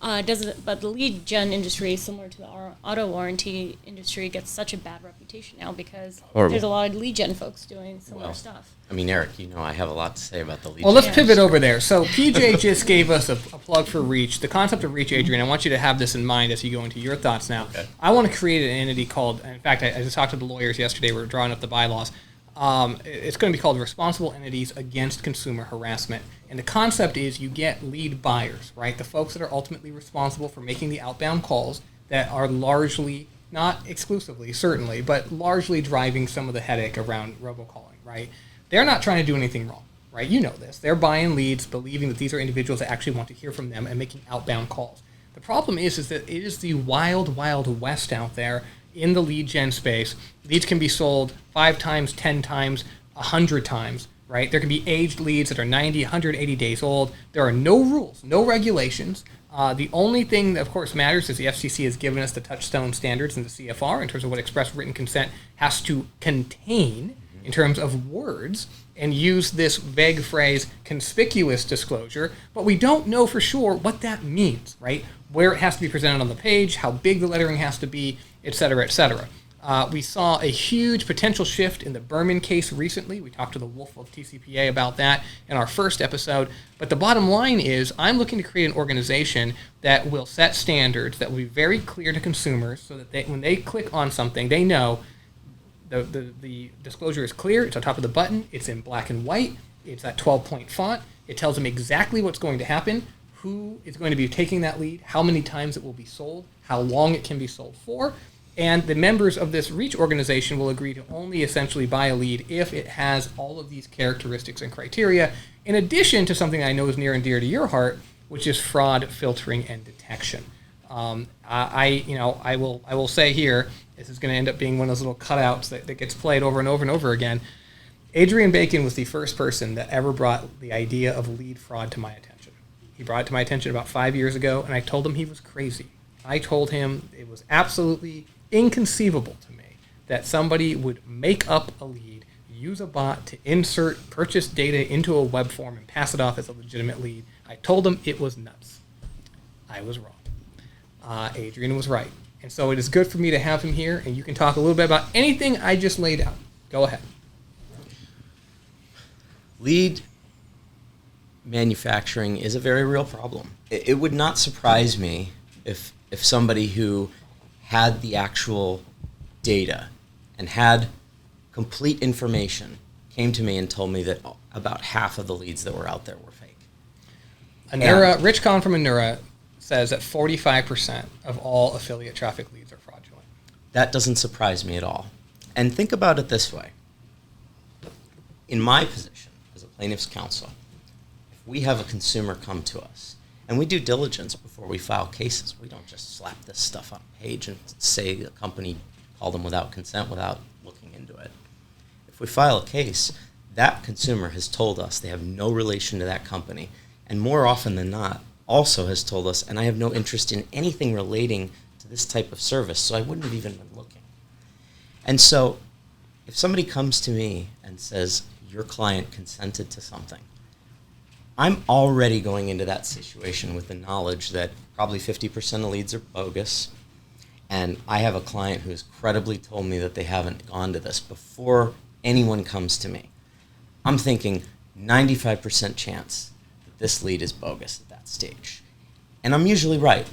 But the lead gen industry, similar to the auto warranty industry, gets such a bad reputation now because there's a lot of lead gen folks doing similar stuff. I mean, Eric, I have a lot to say about the lead. Well, let's pivot over there. So PJ just gave us a plug for Reach. The concept of Reach, Adrian, I want you to have this in mind as you go into your thoughts now. Okay. I want to create an entity called, in fact, I just talked to the lawyers yesterday. We were drawing up the bylaws. It's going to be called Responsible Entities Against Consumer Harassment. And the concept is you get lead buyers, right? The folks that are ultimately responsible for making the outbound calls that are largely, not exclusively, certainly, but largely driving some of the headache around robocalling, right? They're not trying to do anything wrong, right? You know this. They're buying leads, believing that these are individuals that actually want to hear from them and making outbound calls. The problem is that it is the wild, wild west out there in the lead gen space. Leads can be sold 5 times, 10 times, 100 times, right? There can be aged leads that are 90, 180 days old. There are no rules, no regulations. The only thing that, of course, matters is the FCC has given us the touchstone standards in the CFR in terms of what express written consent has to contain in terms of words, and use this vague phrase, conspicuous disclosure, but we don't know for sure what that means, right? Where it has to be presented on the page, how big the lettering has to be, et cetera, et cetera. We saw a huge potential shift in the Berman case recently. We talked to the Wolf of TCPA about that in our first episode. But the bottom line is I'm looking to create an organization that will set standards that will be very clear to consumers so that when they click on something, they know the disclosure is clear. It's on top of the button. It's in black and white. It's that 12-point font. It tells them exactly what's going to happen, who is going to be taking that lead, how many times it will be sold, how long it can be sold for. And the members of this Reach organization will agree to only essentially buy a lead if it has all of these characteristics and criteria, in addition to something I know is near and dear to your heart, which is fraud filtering and detection. I will say here, this is going to end up being one of those little cutouts that gets played over and over and over again. Adrian Bacon was the first person that ever brought the idea of lead fraud to my attention. He brought it to my attention about 5 years ago, and I told him he was crazy. I told him it was absolutely inconceivable to me that somebody would make up a lead, use a bot to insert purchase data into a web form and pass it off as a legitimate lead. I told him it was nuts. I was wrong. Adrian was right. And so it is good for me to have him here, and you can talk a little bit about anything I just laid out. Go ahead. Lead manufacturing is a very real problem. It would not surprise me if somebody who had the actual data and had complete information came to me and told me that about half of the leads that were out there were fake. Rich Kahn from Anura says that 45% of all affiliate traffic leads are fraudulent. That doesn't surprise me at all. And think about it this way. In my position as a plaintiff's counsel, if we have a consumer come to us, and we do diligence before we file cases, we don't just slap this stuff on a page and say the company call them without consent, without looking into it. If we file a case, that consumer has told us they have no relation to that company, and more often than not, also has told us, and I have no interest in anything relating to this type of service, so I wouldn't have even been looking. And so, if somebody comes to me and says, your client consented to something, I'm already going into that situation with the knowledge that probably 50% of leads are bogus, and I have a client who's credibly told me that they haven't gone to this before anyone comes to me. I'm thinking 95% chance that this lead is bogus at that stage. And I'm usually right,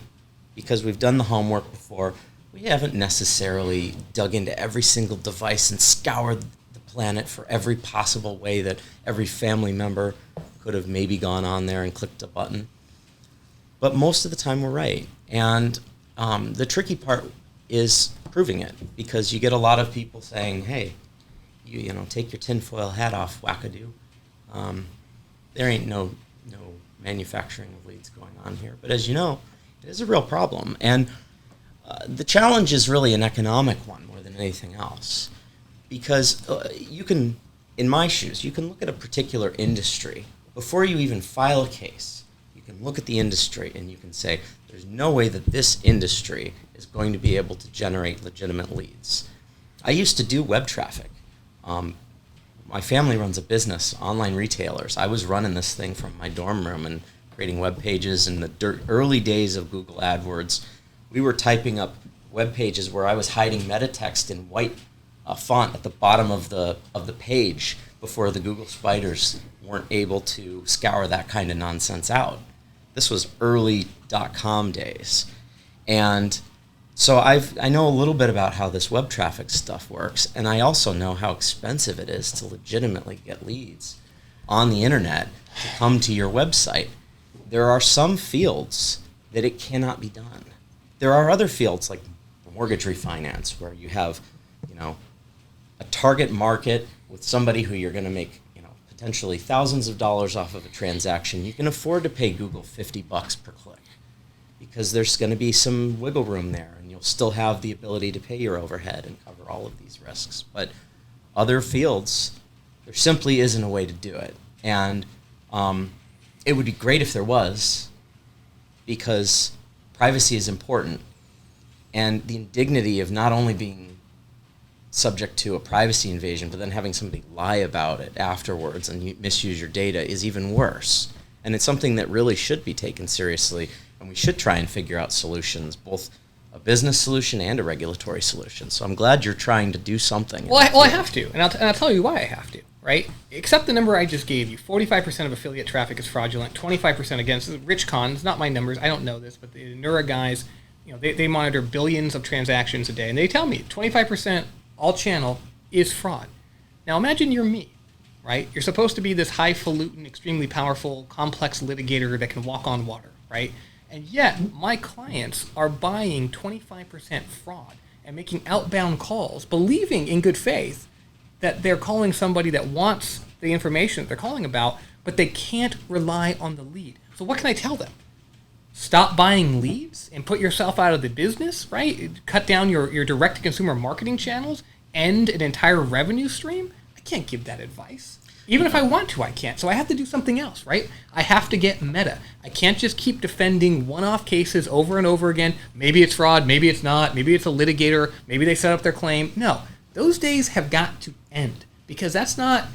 because we've done the homework before. We haven't necessarily dug into every single device and scoured the planet for every possible way that every family member could have maybe gone on there and clicked a button. But most of the time we're right. And the tricky part is proving it, because you get a lot of people saying, hey, you know, take your tinfoil hat off, wackadoo. There ain't no manufacturing of leads going on here. But as you know, it is a real problem. And the challenge is really an economic one more than anything else. Because you can, in my shoes, you can look at a particular industry. Before you even file a case, you can look at the industry and you can say, there's no way that this industry is going to be able to generate legitimate leads. I used to do web traffic. My family runs a business, online retailers. I was running this thing from my dorm room and creating web pages in the early days of Google AdWords. We were typing up web pages where I was hiding meta text in white font at the bottom of the page before the Google spiders weren't able to scour that kind of nonsense out. This was early .com days. And so I know a little bit about how this web traffic stuff works, and I also know how expensive it is to legitimately get leads on the internet to come to your website. There are some fields that it cannot be done. There are other fields like mortgage refinance where you have, you know, a target market with somebody who you're going to make, you know, potentially thousands of dollars off of a transaction. You can afford to pay Google $50 per click because there's going to be some wiggle room there, and you'll still have the ability to pay your overhead and cover all of these risks. But other fields, there simply isn't a way to do it. And it would be great if there was, because privacy is important. And the indignity of not only being subject to a privacy invasion, but then having somebody lie about it afterwards and misuse your data is even worse. And it's something that really should be taken seriously, and we should try and figure out solutions, both a business solution and a regulatory solution. So I'm glad you're trying to do something. Well, I have to, and I'll tell you why I have to, right? Accept the number I just gave you. 45% of affiliate traffic is fraudulent, 25% against RichCon. It's not my numbers. I don't know this, but the Nura guys, you know, they monitor billions of transactions a day, and they tell me 25% all channel is fraud. Now imagine you're me, right? You're supposed to be this highfalutin, extremely powerful, complex litigator that can walk on water, right? And yet my clients are buying 25% fraud and making outbound calls, believing in good faith that they're calling somebody that wants the information that they're calling about, but they can't rely on the lead. So what can I tell them? Stop buying leads and put yourself out of the business, right? Cut down your direct-to-consumer marketing channels, end an entire revenue stream? I can't give that advice. Even if I want to, I can't. So I have to do something else, right? I have to get meta. I can't just keep defending one-off cases over and over again. Maybe it's fraud, maybe it's not, maybe it's a litigator, maybe they set up their claim. No, those days have got to end, because it's not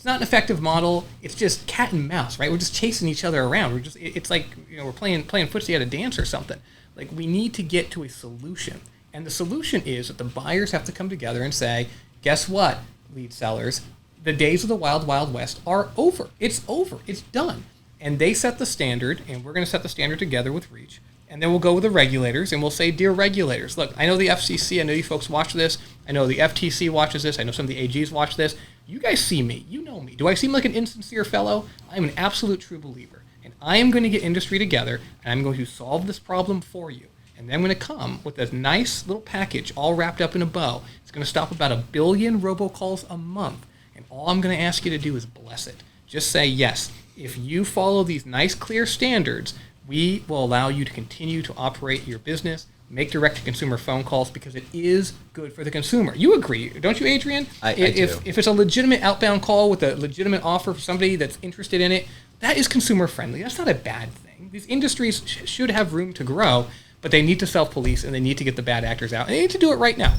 an effective model. It's just cat and mouse, right? We're just chasing each other around. It's like, you know, we're playing footsie at a dance or something. Like, we need to get to a solution. And the solution is that the buyers have to come together and say, guess what, lead sellers? The days of the wild, wild west are over. It's over. It's done. And they set the standard, and we're going to set the standard together with Reach. And then we'll go with the regulators, and we'll say, dear regulators, look, I know the FCC, I know you folks watch this. I know the FTC watches this. I know some of the AGs watch this. You guys see me. You know me. Do I seem like an insincere fellow? I'm an absolute true believer. And I am going to get industry together, and I'm going to solve this problem for you. And then I'm going to come with a nice little package all wrapped up in a bow. It's going to stop about 1 billion robocalls a month. And all I'm going to ask you to do is bless it. Just say, yes, if you follow these nice, clear standards, we will allow you to continue to operate your business make direct-to-consumer phone calls because it is good for the consumer. You agree, don't you, Adrian? I do. If it's a legitimate outbound call with a legitimate offer for somebody that's interested in it, that is consumer-friendly. That's not a bad thing. These industries should have room to grow, but they need to self-police, and they need to get the bad actors out, and they need to do it right now.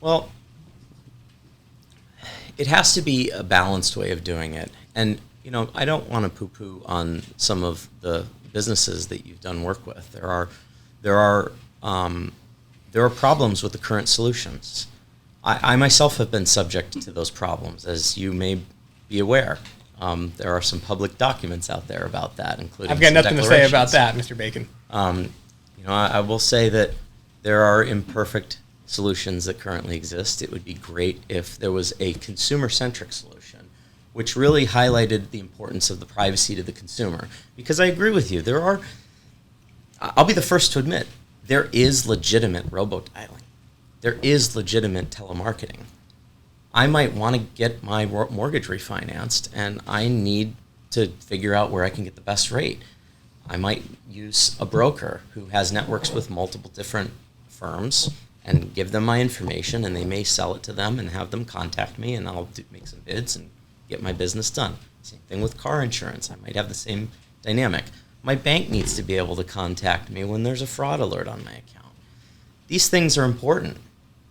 Well, it has to be a balanced way of doing it. And, I don't want to poo-poo on some of the businesses that you've done work with. There are problems with the current solutions. I myself have been subject to those problems, as you may be aware. There are some public documents out there about that, including I've got nothing to say about that, Mr. Bacon. I will say that there are imperfect solutions that currently exist. It would be great if there was a consumer-centric solution, which really highlighted the importance of the privacy to the consumer. Because I agree with you, I'll be the first to admit, there is legitimate robo-dialing. There is legitimate telemarketing. I might want to get my mortgage refinanced, and I need to figure out where I can get the best rate. I might use a broker who has networks with multiple different firms and give them my information, and they may sell it to them and have them contact me, and I'll make some bids and get my business done. Same thing with car insurance. I might have the same dynamic. My bank needs to be able to contact me when there's a fraud alert on my account. These things are important.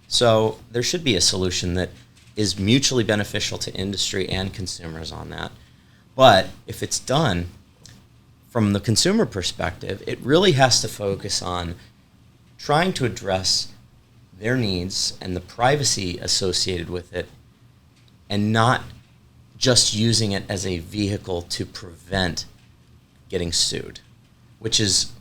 So there should be a solution that is mutually beneficial to industry and consumers on that. But if it's done from the consumer perspective, it really has to focus on trying to address their needs and the privacy associated with it, and not just using it as a vehicle to prevent getting sued, which is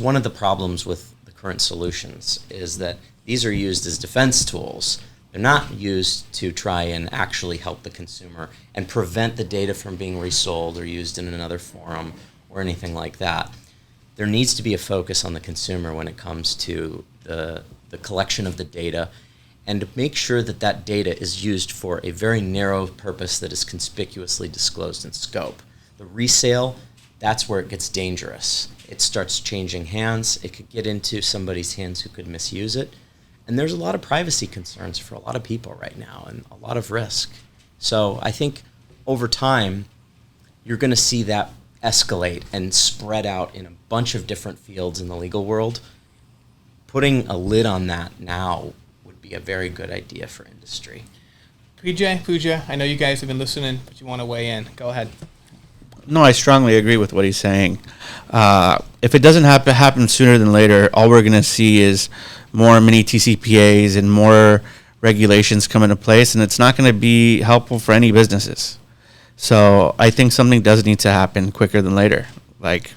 one of the problems with the current solutions, is that these are used as defense tools. They're not used to try and actually help the consumer and prevent the data from being resold or used in another forum or anything like that. There needs to be a focus on the consumer when it comes to the collection of the data, and to make sure that that data is used for a very narrow purpose that is conspicuously disclosed in scope. The resale, that's where it gets dangerous. It starts changing hands. It could get into somebody's hands who could misuse it. And there's a lot of privacy concerns for a lot of people right now, and a lot of risk. So I think over time, you're going to see that escalate and spread out in a bunch of different fields in the legal world. Putting a lid on that now would be a very good idea for industry. Pooja, I know you guys have been listening, but you want to weigh in. Go ahead. No, I strongly agree with what he's saying. If it doesn't happen sooner than later, all we're going to see is more mini TCPAs and more regulations come into place, and it's not going to be helpful for any businesses. So I think something does need to happen quicker than later. Like,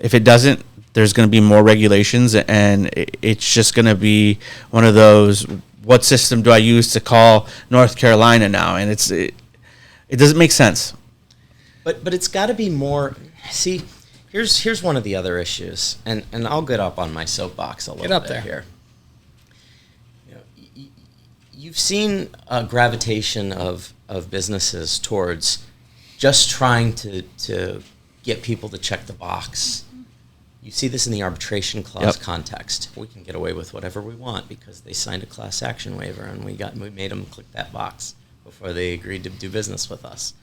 if it doesn't, there's going to be more regulations, and it's just going to be one of those, what system do I use to call North Carolina now? And it doesn't make sense. But it's got to be more. See, here's one of the other issues, and I'll get up on my soapbox a little bit here. You've seen a gravitation of businesses towards just trying to get people to check the box. You see this in the arbitration clause context. We can get away with whatever we want because they signed a class action waiver, and we made them click that box before they agreed to do business with us.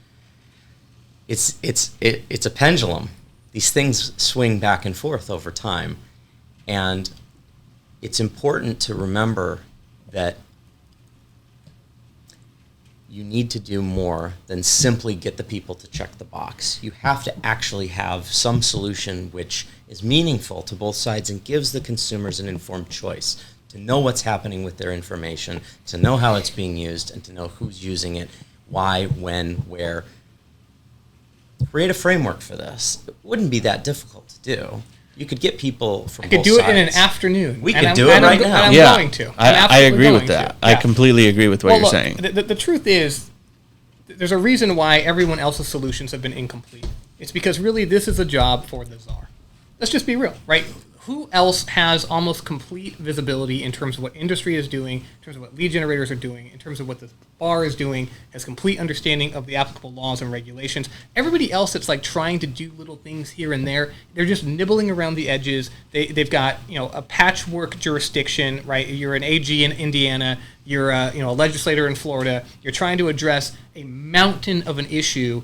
It's a pendulum. These things swing back and forth over time, and it's important to remember that you need to do more than simply get the people to check the box. You have to actually have some solution which is meaningful to both sides and gives the consumers an informed choice to know what's happening with their information, to know how it's being used, and to know who's using it, why, when, where. Create a framework for this. It wouldn't be that difficult to do. You could get people from both sides. I could do it in an afternoon. We could do it right now. I'm going to. I agree with that. I completely agree with what you're saying. The truth is, there's a reason why everyone else's solutions have been incomplete. It's because really this is a job for the czar. Let's just be real, right? who else has almost complete visibility in terms of what industry is doing, in terms of what lead generators are doing, in terms of what the bar is doing, has complete understanding of the applicable laws and regulations. Everybody else that's like trying to do little things here and there, they're just nibbling around the edges. They've got, a patchwork jurisdiction, right? You're an AG in Indiana, you're a legislator in Florida, you're trying to address a mountain of an issue,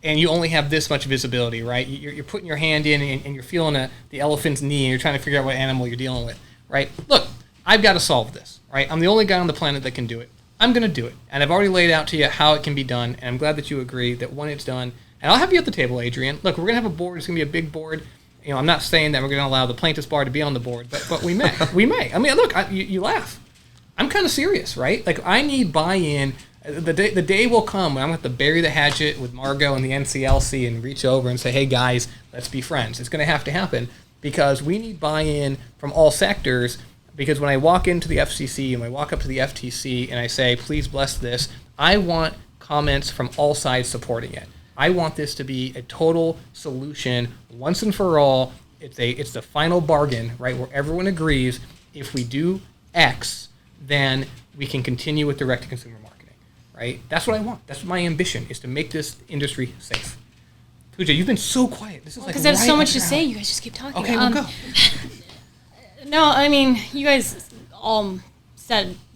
and you only have this much visibility, right? You're putting your hand in and you're feeling the elephant's knee and you're trying to figure out what animal you're dealing with, right? Look, I've got to solve this, right? I'm the only guy on the planet that can do it. I'm going to do it. And I've already laid out to you how it can be done, and I'm glad that you agree that when it's done, and I'll have you at the table, Adrian. Look, we're going to have a board. It's going to be a big board. I'm not saying that we're going to allow the plaintiff's bar to be on the board, but we may. We may. I mean, look, you laugh. I'm kind of serious, right? Like, I need buy-in. The day will come when I'm going to have to bury the hatchet with Margot and the NCLC and reach over and say, hey, guys, let's be friends. It's going to have to happen because we need buy-in from all sectors, because when I walk into the FCC and I walk up to the FTC and I say, please bless this, I want comments from all sides supporting it. I want this to be a total solution once and for all. It's the final bargain, right, where everyone agrees if we do X, then we can continue with direct-to-consumer marketing. Right? That's what I want. That's my ambition, is to make this industry safe. Pooja, you've been so quiet. This is like because there's right so much to alley. say. You guys just keep talking. Okay, we'll go. No, I mean, you guys all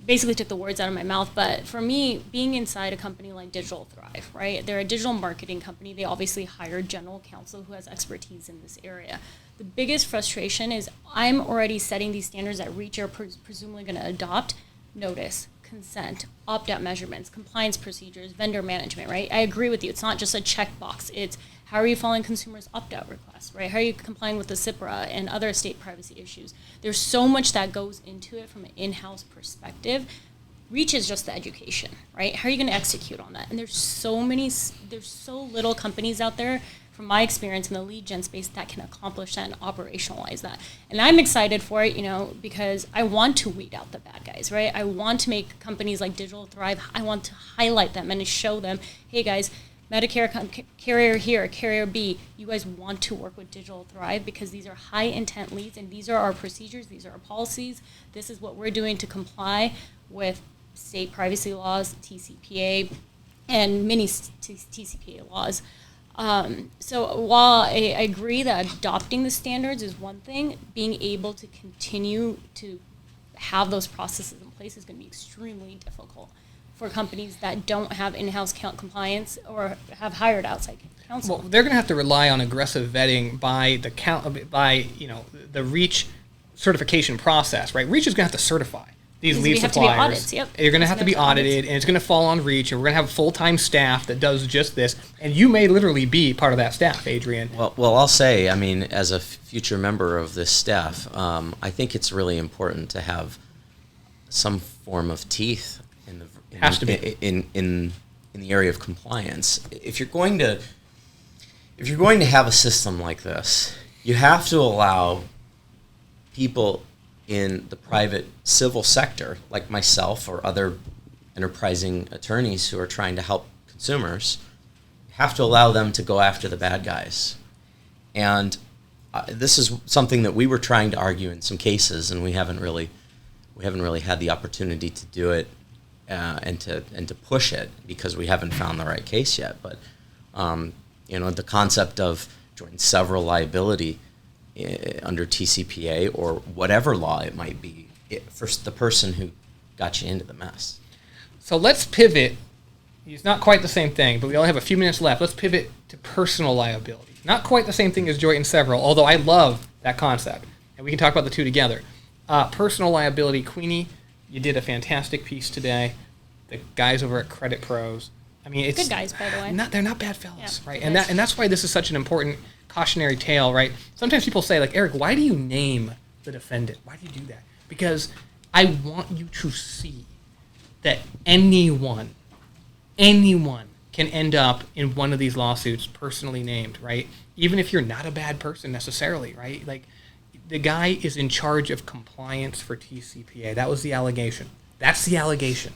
basically took the words out of my mouth. But for me, being inside a company like Digital Thrive, right? They're a digital marketing company. They obviously hire general counsel who has expertise in this area. The biggest frustration is I'm already setting these standards that Reach are presumably going to adopt. Notice, consent, opt-out measurements, compliance procedures, vendor management, right? I agree with you. It's not just a checkbox. It's how are you following consumers' opt-out requests, right? How are you complying with the CIPRA and other state privacy issues? There's so much that goes into it from an in-house perspective. Reach is just the education, right? How are you going to execute on that? And there's so little companies out there, from my experience in the lead gen space, that can accomplish that and operationalize that. And I'm excited for it, because I want to weed out the bad guys, right? I want to make companies like Digital Thrive, I want to highlight them and to show them, hey guys, Medicare carrier here, carrier B, you guys want to work with Digital Thrive because these are high intent leads and these are our procedures, these are our policies, this is what we're doing to comply with state privacy laws, TCPA, and many TCPA laws. So while I agree that adopting the standards is one thing, being able to continue to have those processes in place is going to be extremely difficult for companies that don't have in-house compliance or have hired outside counsel. Well, they're going to have to rely on aggressive vetting by the Reach certification process, right? Reach is going to have to certify these lead suppliers. To be audits, yep. You're going to have to be audited, and it's going to fall on Reach, and we're going to have full-time staff that does just this, and you may literally be part of that staff, Adrian. Well, I'll say, I mean, as a future member of this staff, I think it's really important to have some form of teeth in the area of compliance. If you're going to have a system like this, you have to allow people in the private civil sector, like myself or other enterprising attorneys who are trying to help consumers, have to allow them to go after the bad guys. And this is something that we were trying to argue in some cases, and we haven't really had the opportunity to do it and to push it because we haven't found the right case yet. But the concept of joint several liability under TCPA or whatever law it might be, for the person who got you into the mess. So let's pivot. It's not quite the same thing, but we only have a few minutes left. Let's pivot to personal liability. Not quite the same thing as joint and several, although I love that concept, and we can talk about the two together. Personal liability, Queenie, you did a fantastic piece today. The guys over at Credit Pros, I mean, it's good guys, by the way. They're not bad fellas, Yeah, right? And that's why this is such an important cautionary tale, right? Sometimes people say, like, Eric, why do you name the defendant? Why do you do that? Because I want you to see that anyone can end up in one of these lawsuits personally named, right? Even if you're not a bad person necessarily, right? Like, the guy is in charge of compliance for TCPA. That was the allegation. That's the allegation.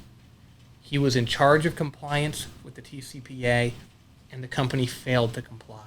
He was in charge of compliance with the TCPA, and the company failed to comply.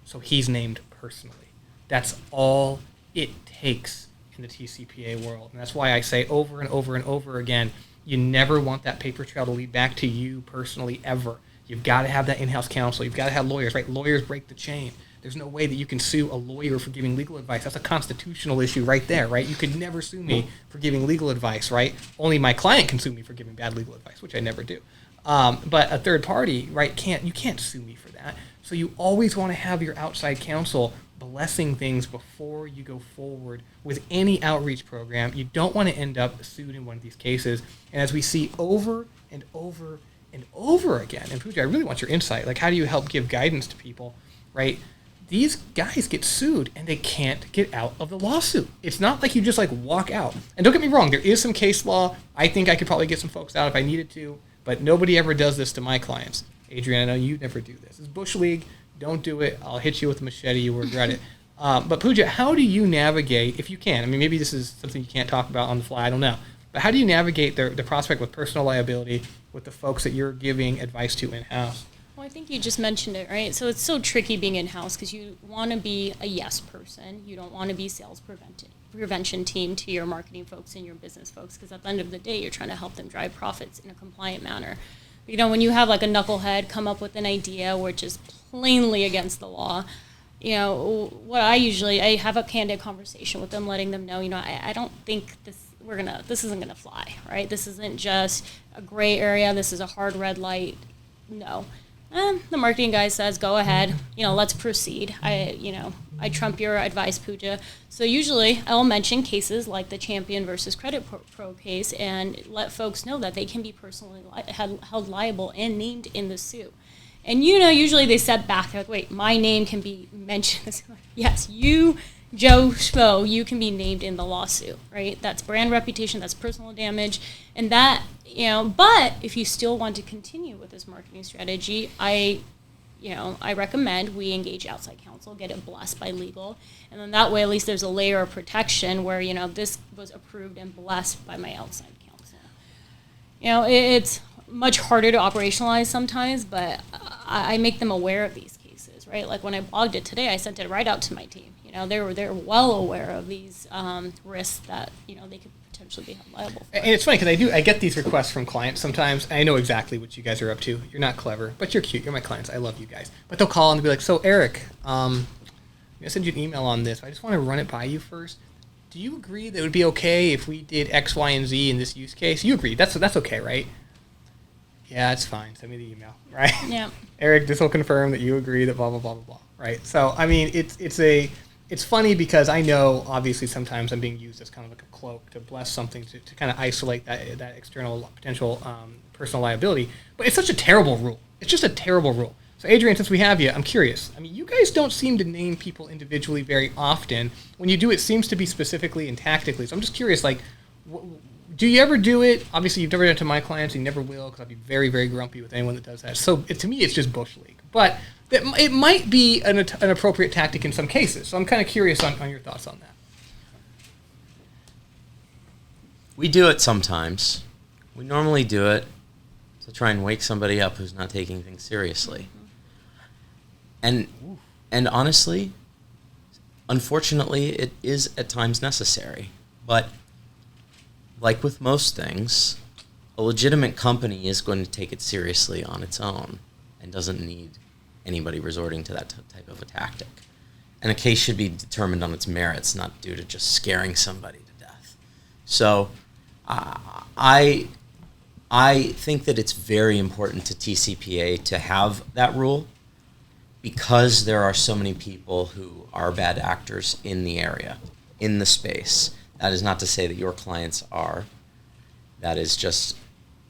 So he's named personally. That's all it takes in the TCPA world. And that's why I say over and over and over again, you never want that paper trail to lead back to you personally ever. You've got to have that in-house counsel. You've got to have lawyers, right? Lawyers break the chain. There's no way that you can sue a lawyer for giving legal advice. That's a constitutional issue right there, right? You could never sue me for giving legal advice, right? Only my client can sue me for giving bad legal advice, which I never do. But a third party, right, you can't sue me for that. So you always want to have your outside counsel blessing things before you go forward with any outreach program. You don't want to end up sued in one of these cases. And as we see over and over and over again, and Pooja, I really want your insight. Like, how do you help give guidance to people, right? These guys get sued and they can't get out of the lawsuit. It's not like you just like walk out. And don't get me wrong, there is some case law. I think I could probably get some folks out if I needed to, but nobody ever does this to my clients. Adrian, I know you never do this. It's Bush League. Don't do it. I'll hit you with a machete. You will regret it. But Pooja, how do you navigate, if you can, I mean, maybe this is something you can't talk about on the fly, I don't know, but how do you navigate the prospect with personal liability with the folks that you're giving advice to in-house? Well, I think you just mentioned it, right? So it's so tricky being in-house because you want to be a yes person. You don't want to be sales prevention team to your marketing folks and your business folks, because at the end of the day, you're trying to help them drive profits in a compliant manner. You know, when you have like a knucklehead come up with an idea which is plainly against the law, you know, what I have a candid conversation with them, letting them know, you know, I don't think this isn't gonna fly, right? This isn't just a gray area. This is a hard red light. No. The marketing guy says, go ahead, you know, let's proceed. I trump your advice, Pooja. So usually I'll mention cases like the Champion versus Credit Pro case and let folks know that they can be personally held liable and named in the suit. And, you know, usually they step back, they're like, wait, my name can be mentioned. Yes, you, Joe Schmo, you can be named in the lawsuit, right? That's brand reputation, that's personal damage. And that, you know, but if you still want to continue with this marketing strategy, I recommend we engage outside counsel, get it blessed by legal. And then that way, at least there's a layer of protection where, you know, this was approved and blessed by my outside counsel. You know, it's much harder to operationalize sometimes, but I make them aware of these cases, right? Like when I blogged it today, I sent it right out to my team. You know, they're well aware of these risks that, you know, they could potentially be held liable for. And it's funny because I get these requests from clients sometimes. And I know exactly what you guys are up to. You're not clever, but you're cute. You're my clients. I love you guys. But they'll call and be like, so Eric, I'm going to send you an email on this. I just want to run it by you first. Do you agree that it would be okay if we did X, Y, and Z in this use case? You agree. That's okay, right? Yeah, it's fine. Send me the email, right? Yeah. Eric, this will confirm that you agree that blah, blah, blah, blah, blah, right? So, I mean, it's funny because I know, obviously, sometimes I'm being used as kind of like a cloak to bless something to kind of isolate that external potential personal liability. But it's such a terrible rule. It's just a terrible rule. So, Adrian, since we have you, I'm curious. I mean, you guys don't seem to name people individually very often. When you do, it seems to be specifically and tactically. So I'm just curious, like, do you ever do it? Obviously, you've never done it to my clients. You never will, because I'd be very, very grumpy with anyone that does that. So to me, it's just Bush League. But it might be an appropriate tactic in some cases. So I'm kind of curious on your thoughts on that. We do it sometimes. We normally do it to try and wake somebody up who's not taking things seriously. And honestly, unfortunately, it is at times necessary. But like with most things, a legitimate company is going to take it seriously on its own and doesn't need anybody resorting to that type of a tactic. And a case should be determined on its merits, not due to just scaring somebody to death. So I think that it's very important to TCPA to have that rule because there are so many people who are bad actors in the area, in the space. That is not to say that your clients are. That is just,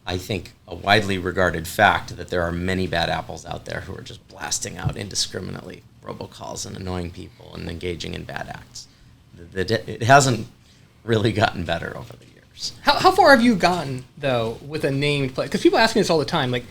I think, a widely regarded fact that there are many bad apples out there who are just blasting out indiscriminately robocalls and annoying people and engaging in bad acts. It hasn't really gotten better over the years. How far have you gotten, though, with a named play? Because people ask me this all the time. Like,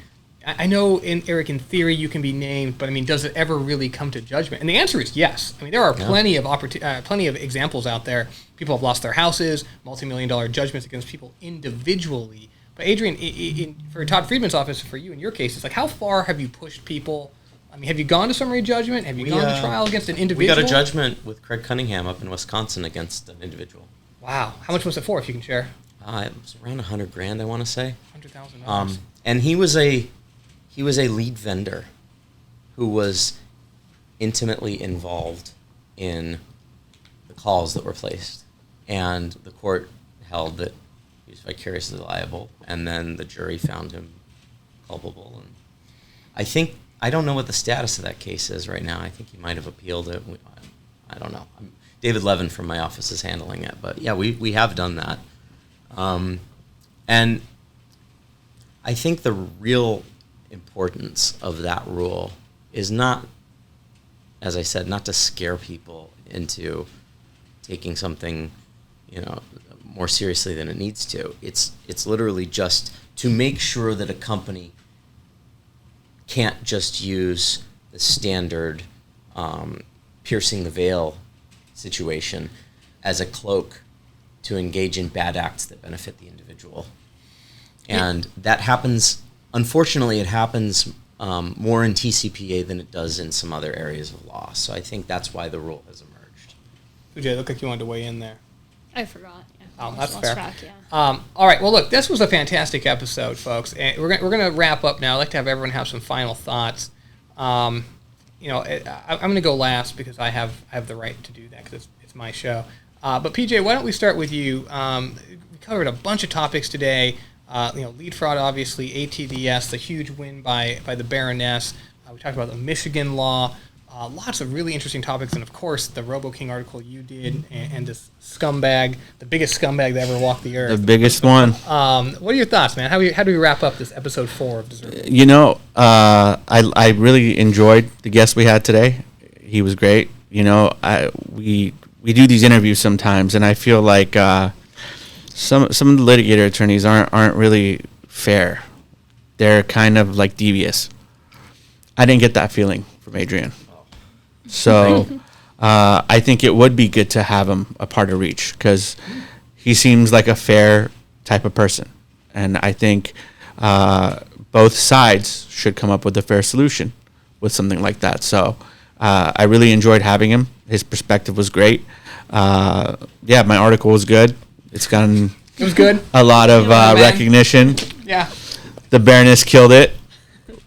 I know, Eric, in theory, you can be named, but I mean, does it ever really come to judgment? And the answer is yes. I mean, there are plenty of examples out there. People have lost their houses, multi-million-dollar judgments against people individually. But Adrian, for Todd Friedman's office, for you in your case, it's like, how far have you pushed people I mean, have you gone to summary judgment? Have you gone to trial against an individual? We got a judgment with Craig Cunningham up in Wisconsin against an individual. Wow. How much was it for, if you can share? It was around $100,000, I want to say. $100,000. And he was a lead vendor who was intimately involved in the calls that were placed, and the court held that he was vicariously liable, and then the jury found him culpable. And I don't know what the status of that case is right now. I think he might have appealed it. I don't know. David Levin from my office is handling it, but yeah, we have done that. And I think the real importance of that rule is not, as I said, not to scare people into taking something, more seriously than it needs to. It's literally just to make sure that a company can't just use the standard piercing the veil situation as a cloak to engage in bad acts that benefit the individual. And that happens, unfortunately, it happens more in TCPA than it does in some other areas of law. So I think that's why the rule has emerged. Ujay, looked like you wanted to weigh in there. I forgot. Yeah. Oh, that's Lost fair. track, yeah. All right. Well, look, this was a fantastic episode, folks. And we're going to wrap up now. I'd like to have everyone have some final thoughts. I'm going to go last because I have the right to do that because it's my show. But PJ, why don't we start with you? We covered a bunch of topics today. Lead fraud, obviously, ATDS, the huge win by the Baroness. We talked about the Michigan law. Lots of really interesting topics, and of course, the RoboKing article you did, and this scumbag, the biggest scumbag that ever walked the earth. The biggest one. What are your thoughts, man? How do we wrap up this episode 4 of Deserve? I really enjoyed the guest we had today. He was great. We do these interviews sometimes, and I feel like some of the litigator attorneys aren't really fair. They're kind of like devious. I didn't get that feeling from Adrian. So I think it would be good to have him a part of Reach because he seems like a fair type of person. And I think both sides should come up with a fair solution with something like that. So I really enjoyed having him. His perspective was great. My article was good. It was good. A lot of recognition. Yeah. The Baroness killed it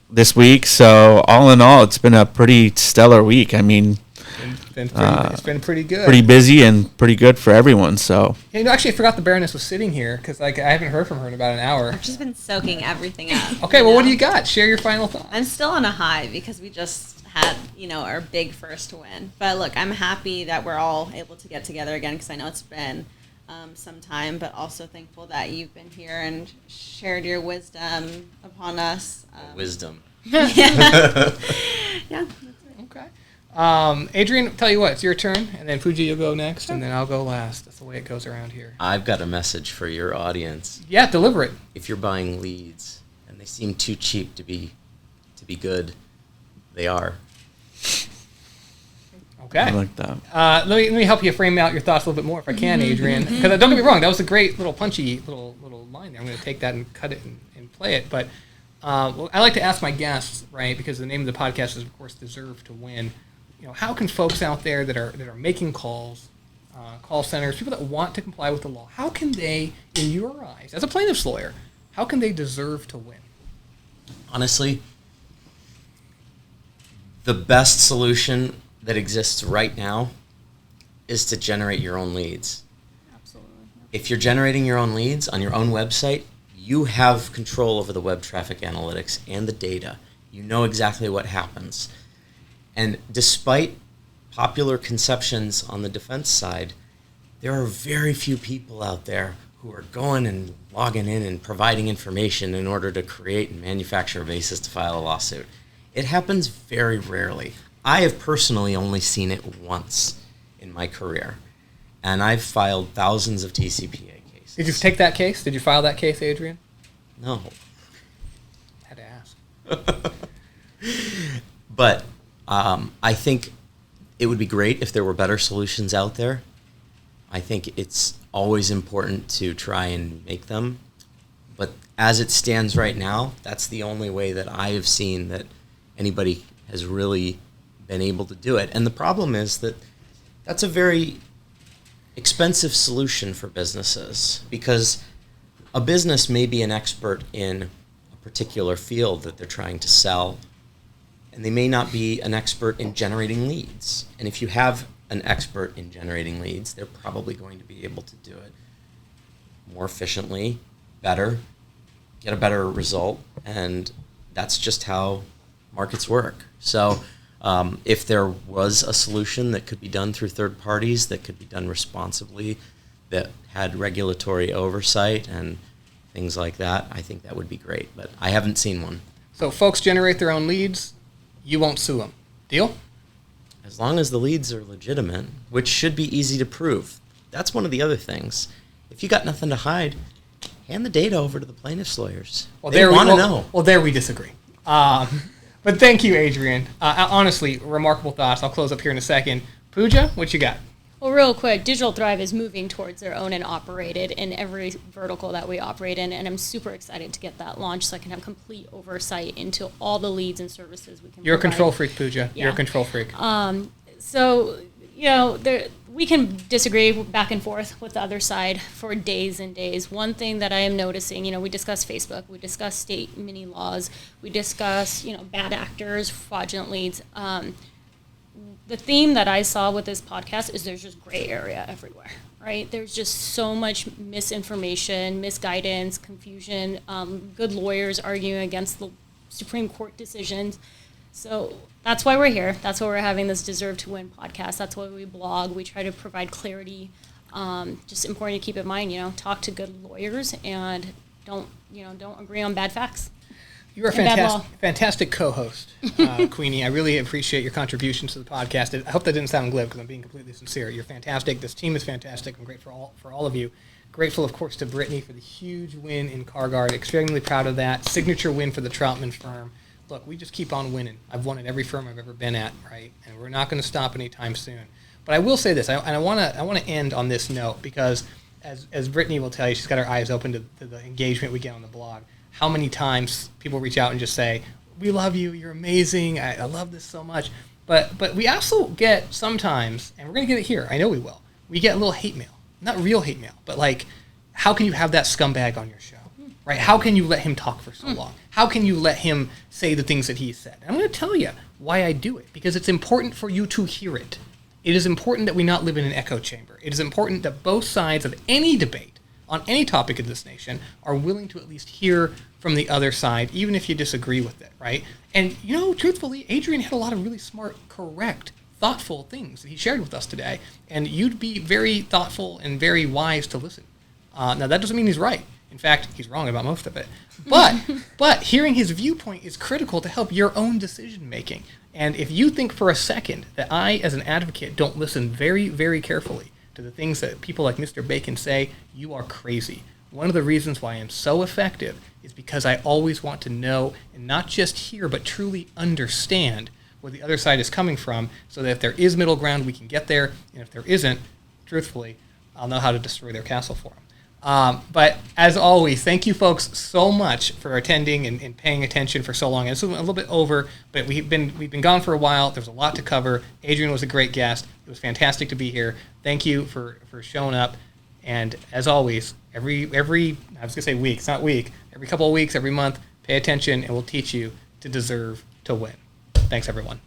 this week. So all in all, it's been a pretty stellar week. I mean, it's been pretty good. Pretty busy and pretty good for everyone. So actually, I forgot the Baroness was sitting here because I haven't heard from her in about an hour. I've just been soaking everything up. Okay, well, what do you got? Share your final thoughts. I'm still on a high because we just had, our big first win. But look, I'm happy that we're all able to get together again because I know it's been some time, but also thankful that you've been here and shared your wisdom upon us. Wisdom. Yeah. Yeah. Okay. Adrian, tell you what, it's your turn, and then Fuji, you'll go next, and then I'll go last. That's the way it goes around here. I've got a message for your audience. Yeah, deliver it. If you're buying leads and they seem too cheap to be good, they are. Okay. I like that. Let me help you frame out your thoughts a little bit more if I can, Adrian. Because don't get me wrong, that was a great little punchy little line there. I'm going to take that and cut it and play it. But I like to ask my guests, right, because the name of the podcast is, of course, Deserve to Win. How can folks out there that are making calls, call centers, people that want to comply with the law, how can they, in your eyes, as a plaintiff's lawyer, how can they deserve to win? Honestly, the best solution that exists right now is to generate your own leads. Absolutely. If you're generating your own leads on your own website, you have control over the web traffic analytics and the data. You know exactly what happens. And despite popular conceptions on the defense side, there are very few people out there who are going and logging in and providing information in order to create and manufacture a basis to file a lawsuit. It happens very rarely. I have personally only seen it once in my career, and I've filed thousands of TCPA cases. Did you take that case? Did you file that case, Adrian? No. Had to ask. But I think it would be great if there were better solutions out there. I think it's always important to try and make them. But as it stands right now, that's the only way that I have seen that anybody has really been able to do it. And the problem is that that's a very expensive solution for businesses, because a business may be an expert in a particular field that they're trying to sell, and they may not be an expert in generating leads. And if you have an expert in generating leads, they're probably going to be able to do it more efficiently, better, get a better result, and that's just how markets work. So if there was a solution that could be done through third parties, that could be done responsibly, that had regulatory oversight and things like that, I think that would be great. But I haven't seen one. So folks generate their own leads, you won't sue them. Deal? As long as the leads are legitimate, which should be easy to prove. That's one of the other things. If you got nothing to hide, hand the data over to the plaintiff's lawyers. Well, they want to know. Well, there we disagree. But thank you, Adrian. Honestly, remarkable thoughts. I'll close up here in a second. Pooja, what you got? Well, real quick, Digital Thrive is moving towards their own and operated in every vertical that we operate in, and I'm super excited to get that launched so I can have complete oversight into all the leads and services we can You're provide. a control freak, Pooja. Yeah. You're a control freak. So, we can disagree back and forth with the other side for days and days. One thing that I am noticing, we discuss Facebook, we discuss state mini laws, we discuss, bad actors, fraudulent leads. The theme that I saw with this podcast is there's just gray area everywhere, right? There's just so much misinformation, misguidance, confusion, good lawyers arguing against the Supreme Court decisions. So that's why we're here. That's why we're having this Deserve to Win podcast. That's why we blog. We try to provide clarity. Just important to keep in mind, talk to good lawyers and don't agree on bad facts. You're a fantastic co-host, Queenie. I really appreciate your contributions to the podcast. I hope that didn't sound glib because I'm being completely sincere. You're fantastic. This team is fantastic. I'm grateful for all of you. Grateful, of course, to Brittany for the huge win in CarGuard. Extremely proud of that. Signature win for the Troutman firm. Look, we just keep on winning. I've won at every firm I've ever been at, right? And we're not going to stop anytime soon. But I will say this, and I want to end on this note because, as Brittany will tell you, she's got her eyes open to the engagement we get on the blog. How many times people reach out and just say, "We love you. You're amazing. I love this so much." But we also get sometimes, and we're going to get it here. I know we will. We get a little hate mail, not real hate mail, but like, how can you have that scumbag on your show? Right? How can you let him talk for so long? How can you let him say the things that he said? And I'm going to tell you why I do it, because it's important for you to hear it. It is important that we not live in an echo chamber. It is important that both sides of any debate on any topic in this nation are willing to at least hear from the other side, even if you disagree with it, right? And, truthfully, Adrian had a lot of really smart, correct, thoughtful things that he shared with us today, and you'd be very thoughtful and very wise to listen. Now, that doesn't mean he's right. In fact, he's wrong about most of it. But hearing his viewpoint is critical to help your own decision-making. And if you think for a second that I, as an advocate, don't listen very, very carefully to the things that people like Mr. Bacon say, you are crazy. One of the reasons why I'm so effective is because I always want to know and not just hear, but truly understand where the other side is coming from, so that if there is middle ground, we can get there. And if there isn't, truthfully, I'll know how to destroy their castle for them. But as always, thank you folks so much for attending and paying attention for so long. It's a little bit over, but we've been gone for a while. There's a lot to cover. Adrian was a great guest. It was fantastic to be here. Thank you for showing up. And as always, every I was gonna say week, it's not week. Every couple of weeks, every month, pay attention, and we'll teach you to deserve to win. Thanks, everyone.